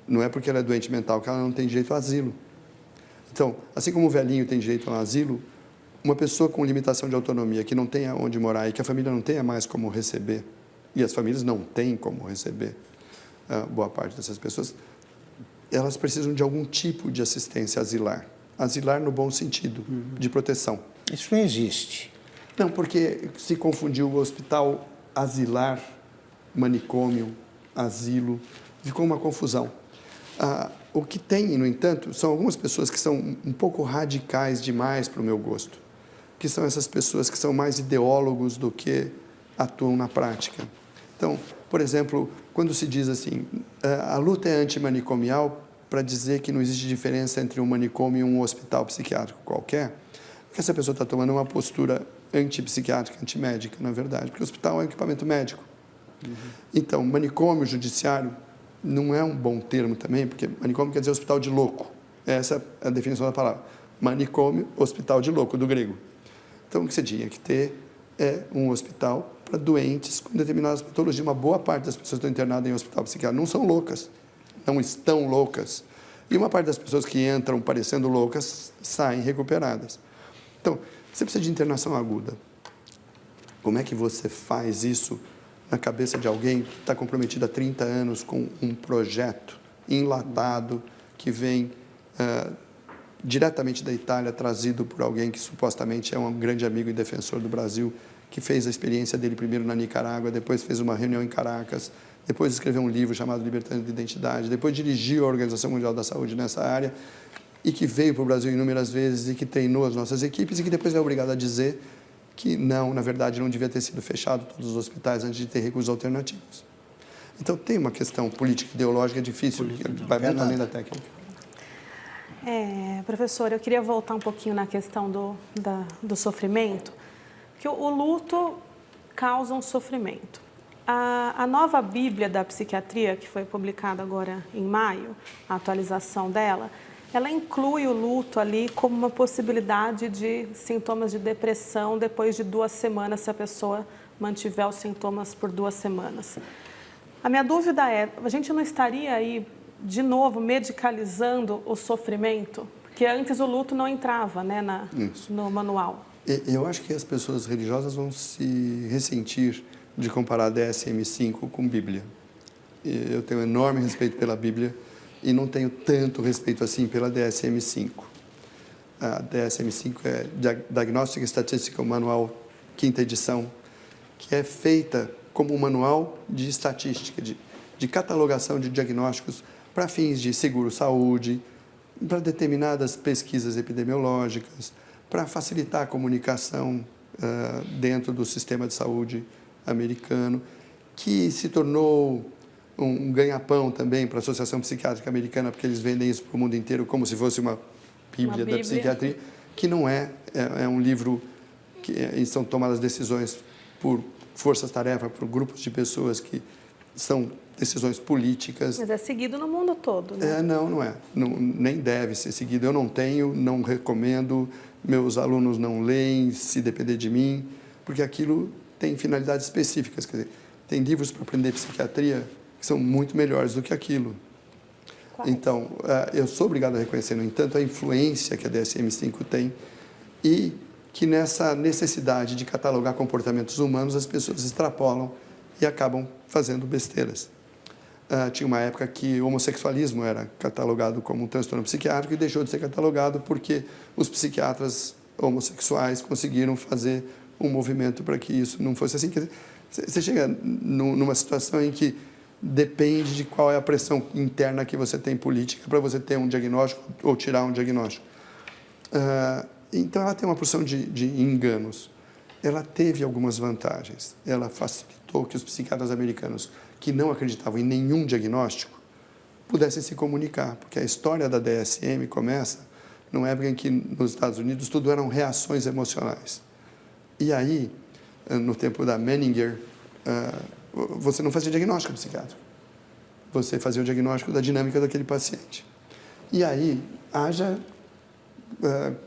S2: não é porque ela é doente mental que ela não tem direito ao asilo. Então, assim como o velhinho tem direito ao asilo, uma pessoa com limitação de autonomia, que não tenha onde morar e que a família não tenha mais como receber, e as famílias não têm como receber, boa parte dessas pessoas, elas precisam de algum tipo de assistência asilar. Asilar no bom sentido, de proteção.
S1: Isso não existe.
S2: Não, porque se confundiu o hospital asilar, manicômio, asilo, ficou uma confusão. O que tem, no entanto, são algumas pessoas que são um pouco radicais demais para o meu gosto, que são essas pessoas que são mais ideólogos do que atuam na prática. Então, por exemplo, quando se diz assim, a luta é antimanicomial para dizer que não existe diferença entre um manicômio e um hospital psiquiátrico qualquer, porque essa pessoa está tomando uma postura antipsiquiátrica, antimédica, na verdade, porque o hospital é um equipamento médico. Então, manicômio judiciário não é um bom termo também, porque manicômio quer dizer hospital de louco. Essa é a definição da palavra. Manicômio, hospital de louco, do grego. Então, o que você tinha que ter é um hospital para doentes com determinadas patologias. Uma boa parte das pessoas que estão internadas em hospital psiquiátrico não são loucas, não estão loucas. E uma parte das pessoas que entram parecendo loucas saem recuperadas. Então, você precisa de internação aguda. Como é que você faz isso na cabeça de alguém que está comprometido há 30 anos com um projeto enlatado que vem diretamente da Itália, trazido por alguém que supostamente é um grande amigo e defensor do Brasil, que fez a experiência dele primeiro na Nicarágua, depois fez uma reunião em Caracas, depois escreveu um livro chamado Libertando de Identidade, depois dirigiu a Organização Mundial da Saúde nessa área e que veio para o Brasil inúmeras vezes e que treinou as nossas equipes e que depois é obrigado a dizer que não, na verdade, não devia ter sido fechado todos os hospitais antes de ter recursos alternativos. Então, tem uma questão política e ideológica difícil, que vai muito além da técnica.
S5: Professor, eu queria voltar um pouquinho na questão do sofrimento, que o luto causa um sofrimento. A nova Bíblia da Psiquiatria, que foi publicada agora em maio, a atualização dela, ela inclui o luto ali como uma possibilidade de sintomas de depressão depois de 2 semanas, se a pessoa mantiver os sintomas por 2 semanas. A minha dúvida é, a gente não estaria aí, de novo, medicalizando o sofrimento? Porque antes o luto não entrava, né, no manual.
S2: Eu acho que as pessoas religiosas vão se ressentir de comparar DSM-5 com Bíblia. Eu tenho enorme respeito pela Bíblia e não tenho tanto respeito assim pela DSM-5. A DSM-5 é Diagnostic Statistical Manual, 5ª edição, que é feita como um manual de estatística, de catalogação de diagnósticos para fins de seguro-saúde, para determinadas pesquisas epidemiológicas, para facilitar a comunicação dentro do sistema de saúde americano, que se tornou um ganha-pão também para a Associação Psiquiátrica Americana, porque eles vendem isso para o mundo inteiro como se fosse uma Bíblia da psiquiatria, que não é um livro que são tomadas decisões por forças-tarefa, por grupos de pessoas que são decisões políticas.
S5: Mas é seguido no mundo todo, né?
S2: Não é. Nem deve ser seguido. Eu não tenho, não recomendo, meus alunos não leem, se depender de mim, porque aquilo tem finalidades específicas. Quer dizer, tem livros para aprender psiquiatria que são muito melhores do que aquilo.
S5: Quais?
S2: Então, eu sou obrigado a reconhecer, no entanto, a influência que a DSM-5 tem e que nessa necessidade de catalogar comportamentos humanos, as pessoas extrapolam e acabam fazendo besteiras. Tinha uma época que o homossexualismo era catalogado como um transtorno psiquiátrico e deixou de ser catalogado porque os psiquiatras homossexuais conseguiram fazer um movimento para que isso não fosse assim. Quer dizer, você chega numa situação em que depende de qual é a pressão interna que você tem política para você ter um diagnóstico ou tirar um diagnóstico. Então, ela tem uma porção de enganos. Ela teve algumas vantagens. Ela facilitou que os psiquiatras americanos que não acreditavam em nenhum diagnóstico pudessem se comunicar, porque a história da DSM começa numa época em que, nos Estados Unidos, tudo eram reações emocionais. E aí, no tempo da Menninger, você não fazia diagnóstico psiquiátrico. Você fazia o diagnóstico da dinâmica daquele paciente. E aí, haja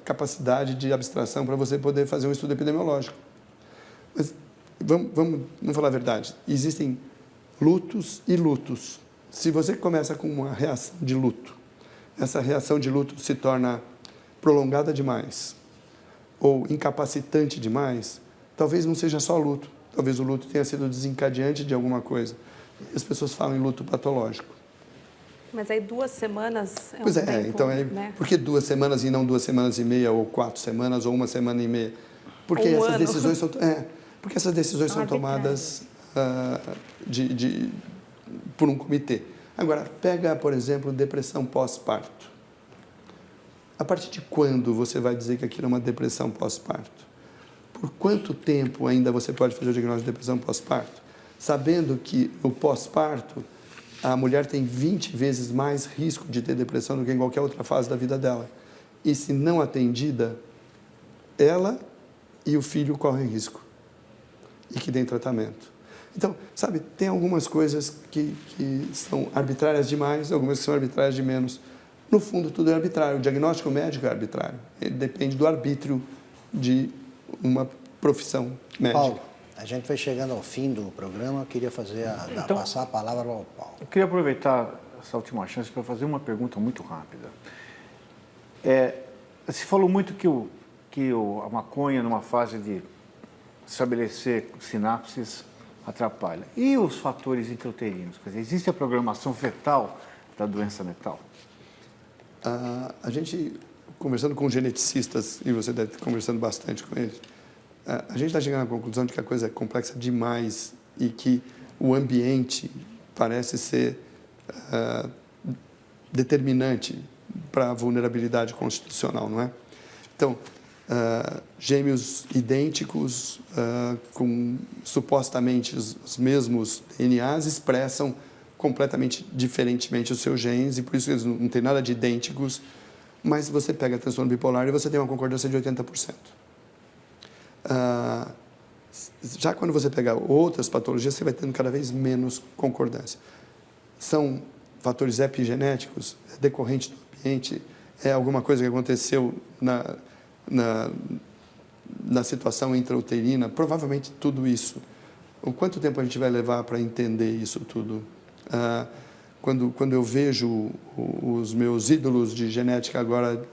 S2: capacidade de abstração para você poder fazer um estudo epidemiológico. Mas vamos falar a verdade. Existem lutos e lutos. Se você começa com uma reação de luto, essa reação de luto se torna prolongada demais ou incapacitante demais, talvez não seja só luto. Talvez o luto tenha sido desencadeante de alguma coisa. As pessoas falam em luto patológico.
S5: Mas aí 2 semanas é
S2: pois
S5: um tempo,
S2: então,
S5: né?
S2: por que 2 semanas e não 2 semanas e meia, ou 4 semanas, ou 1 semana e meia? Porque essas decisões são, porque essas decisões são tomadas por um comitê. Agora, pega, por exemplo, depressão pós-parto. A partir de quando você vai dizer que aquilo é uma depressão pós-parto? Por quanto tempo ainda você pode fazer o diagnóstico de depressão pós-parto? Sabendo que no pós-parto, a mulher tem 20 vezes mais risco de ter depressão do que em qualquer outra fase da vida dela. E se não atendida, ela e o filho correm risco. E que tem tratamento. Então, sabe, tem algumas coisas que são arbitrárias demais, algumas que são arbitrárias de menos. No fundo, tudo é arbitrário. O diagnóstico médico é arbitrário. Ele depende do arbítrio de uma profissão médica.
S1: Paulo, a gente vai chegando ao fim do programa. Eu queria passar a palavra ao Paulo.
S6: Eu queria aproveitar essa última chance para fazer uma pergunta muito rápida. Se falou muito que a maconha, numa fase de estabelecer sinapses, atrapalha. E os fatores intrauterinos? Quer dizer, existe a programação fetal da doença mental?
S2: A gente, conversando com geneticistas, e você deve estar conversando bastante com eles, a gente está chegando à conclusão de que a coisa é complexa demais e que o ambiente parece ser determinante para a vulnerabilidade constitucional, não é? Então, gêmeos idênticos, com supostamente os mesmos DNAs, expressam completamente diferentemente os seus genes, e por isso eles não têm nada de idênticos, Mas você pega transtorno bipolar e você tem uma concordância de 80%. Já quando você pega outras patologias, você vai tendo cada vez menos concordância. São fatores epigenéticos, decorrente do ambiente, é alguma coisa que aconteceu na situação intrauterina, provavelmente tudo isso. O quanto tempo a gente vai levar para entender isso tudo? Quando eu vejo os meus ídolos de genética agora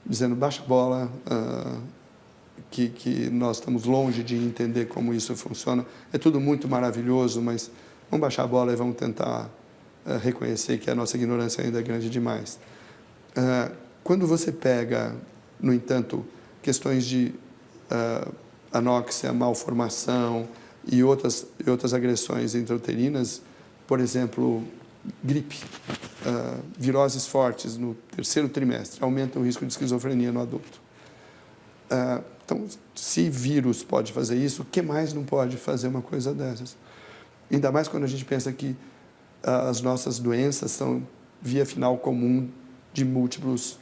S2: dizendo baixa a bola, que nós estamos longe de entender como isso funciona, é tudo muito maravilhoso, mas vamos baixar a bola e vamos tentar reconhecer que a nossa ignorância ainda é grande demais. Quando você pega, no entanto, questões de anóxia, malformação e outras agressões intrauterinas, por exemplo, gripe, viroses fortes no terceiro trimestre, aumenta o risco de esquizofrenia no adulto. Então, se vírus pode fazer isso, o que mais não pode fazer uma coisa dessas? Ainda mais quando a gente pensa que as nossas doenças são via final comum de múltiplos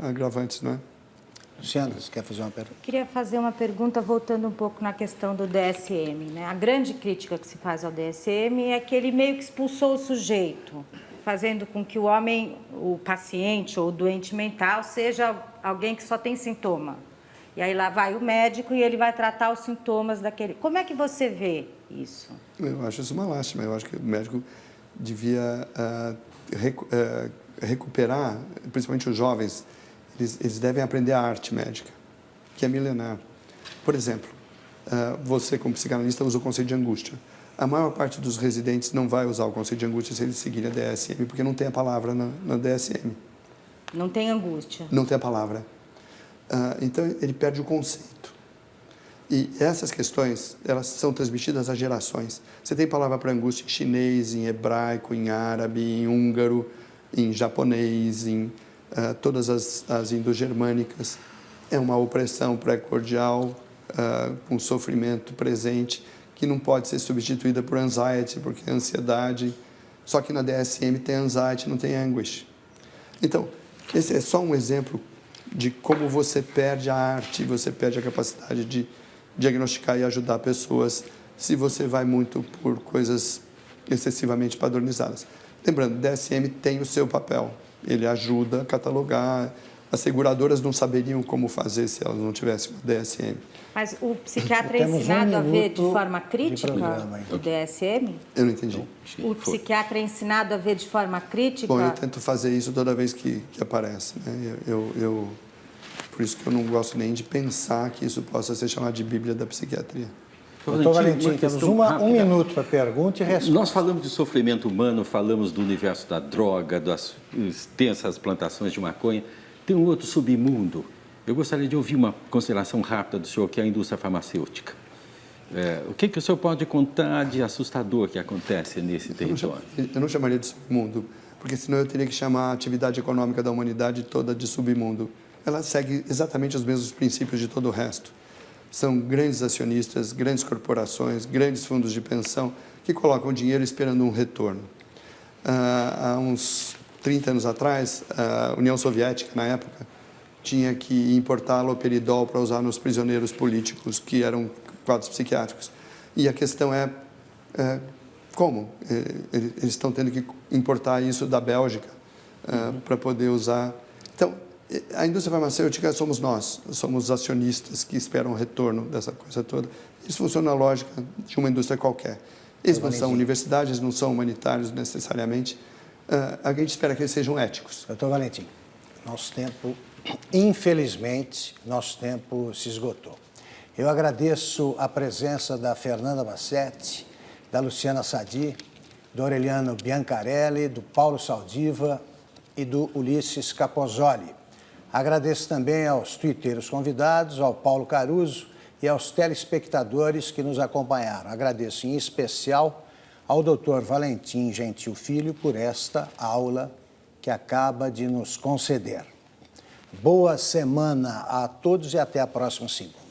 S2: agravantes, não é?
S1: Luciana, você quer fazer uma pergunta?
S3: Queria fazer uma pergunta voltando um pouco na questão do DSM, né? A grande crítica que se faz ao DSM é que ele meio que expulsou o sujeito, fazendo com que o homem, o paciente ou o doente mental, seja alguém que só tem sintoma. E aí lá vai o médico e ele vai tratar os sintomas daquele... Como é que você vê isso?
S2: Eu acho isso uma lástima. Eu acho que o médico devia recuperar, principalmente os jovens, eles devem aprender a arte médica, que é milenar. Por exemplo, você como psicanalista usa o conceito de angústia. A maior parte dos residentes não vai usar o conceito de angústia se eles seguirem a DSM, porque não tem a palavra na DSM.
S3: Não tem angústia.
S2: Não tem a palavra. Então, ele perde o conceito. E essas questões, elas são transmitidas a gerações. Você tem palavra para angústia em chinês, em hebraico, em árabe, em húngaro, em japonês, em todas as indo-germânicas. É uma opressão pré-cordial, com sofrimento presente, que não pode ser substituída por anxiety, porque é ansiedade. Só que na DSM tem anxiety, não tem anguish. Então, esse é só um exemplo de como você perde a arte, você perde a capacidade de diagnosticar e ajudar pessoas se você vai muito por coisas excessivamente padronizadas. Lembrando, o DSM tem o seu papel, ele ajuda a catalogar. As seguradoras não saberiam como fazer se elas não tivessem o DSM.
S3: Mas o psiquiatra é
S1: Temos
S3: ensinado a ver de
S1: minuto
S3: forma
S1: de
S3: crítica
S1: programa,
S3: o DSM?
S2: Eu não entendi.
S3: O psiquiatra é ensinado a ver de forma crítica?
S2: Bom, eu tento fazer isso toda vez que aparece, né? Por isso que eu não gosto nem de pensar que isso possa ser chamado de Bíblia da psiquiatria.
S1: Doutor Valentim,
S7: uma
S1: temos
S7: questão rápida.
S1: um minuto para pergunta e resposta.
S7: Nós falamos de sofrimento humano, falamos do universo da droga, das extensas plantações de maconha. Tem um outro submundo. Eu gostaria de ouvir uma consideração rápida do senhor, que é a indústria farmacêutica. O que o senhor pode contar de assustador que acontece nesse território?
S2: Eu não chamaria de submundo, porque senão eu teria que chamar a atividade econômica da humanidade toda de submundo. Ela segue exatamente os mesmos princípios de todo o resto. São grandes acionistas, grandes corporações, grandes fundos de pensão que colocam dinheiro esperando um retorno. Há uns 30 anos atrás, a União Soviética, na época, tinha que importar aloperidol para usar nos prisioneiros políticos, que eram quadros psiquiátricos. E a questão é como? Eles estão tendo que importar isso da Bélgica para poder usar. Então, a indústria farmacêutica somos nós, somos os acionistas que esperam o retorno dessa coisa toda. Isso funciona na lógica de uma indústria qualquer. Eles não são universidades, não são humanitários necessariamente. A gente espera que eles sejam éticos.
S1: Doutor Valentim, nosso tempo, infelizmente, se esgotou. Eu agradeço a presença da Fernanda Bassetti, da Luciana Sadi, do Aureliano Biancarelli, do Paulo Saldiva e do Ulisses Capozoli. Agradeço também aos twitteiros convidados, ao Paulo Caruso e aos telespectadores que nos acompanharam. Agradeço em especial ao Dr. Valentim Gentil Filho por esta aula que acaba de nos conceder. Boa semana a todos e até a próxima segunda.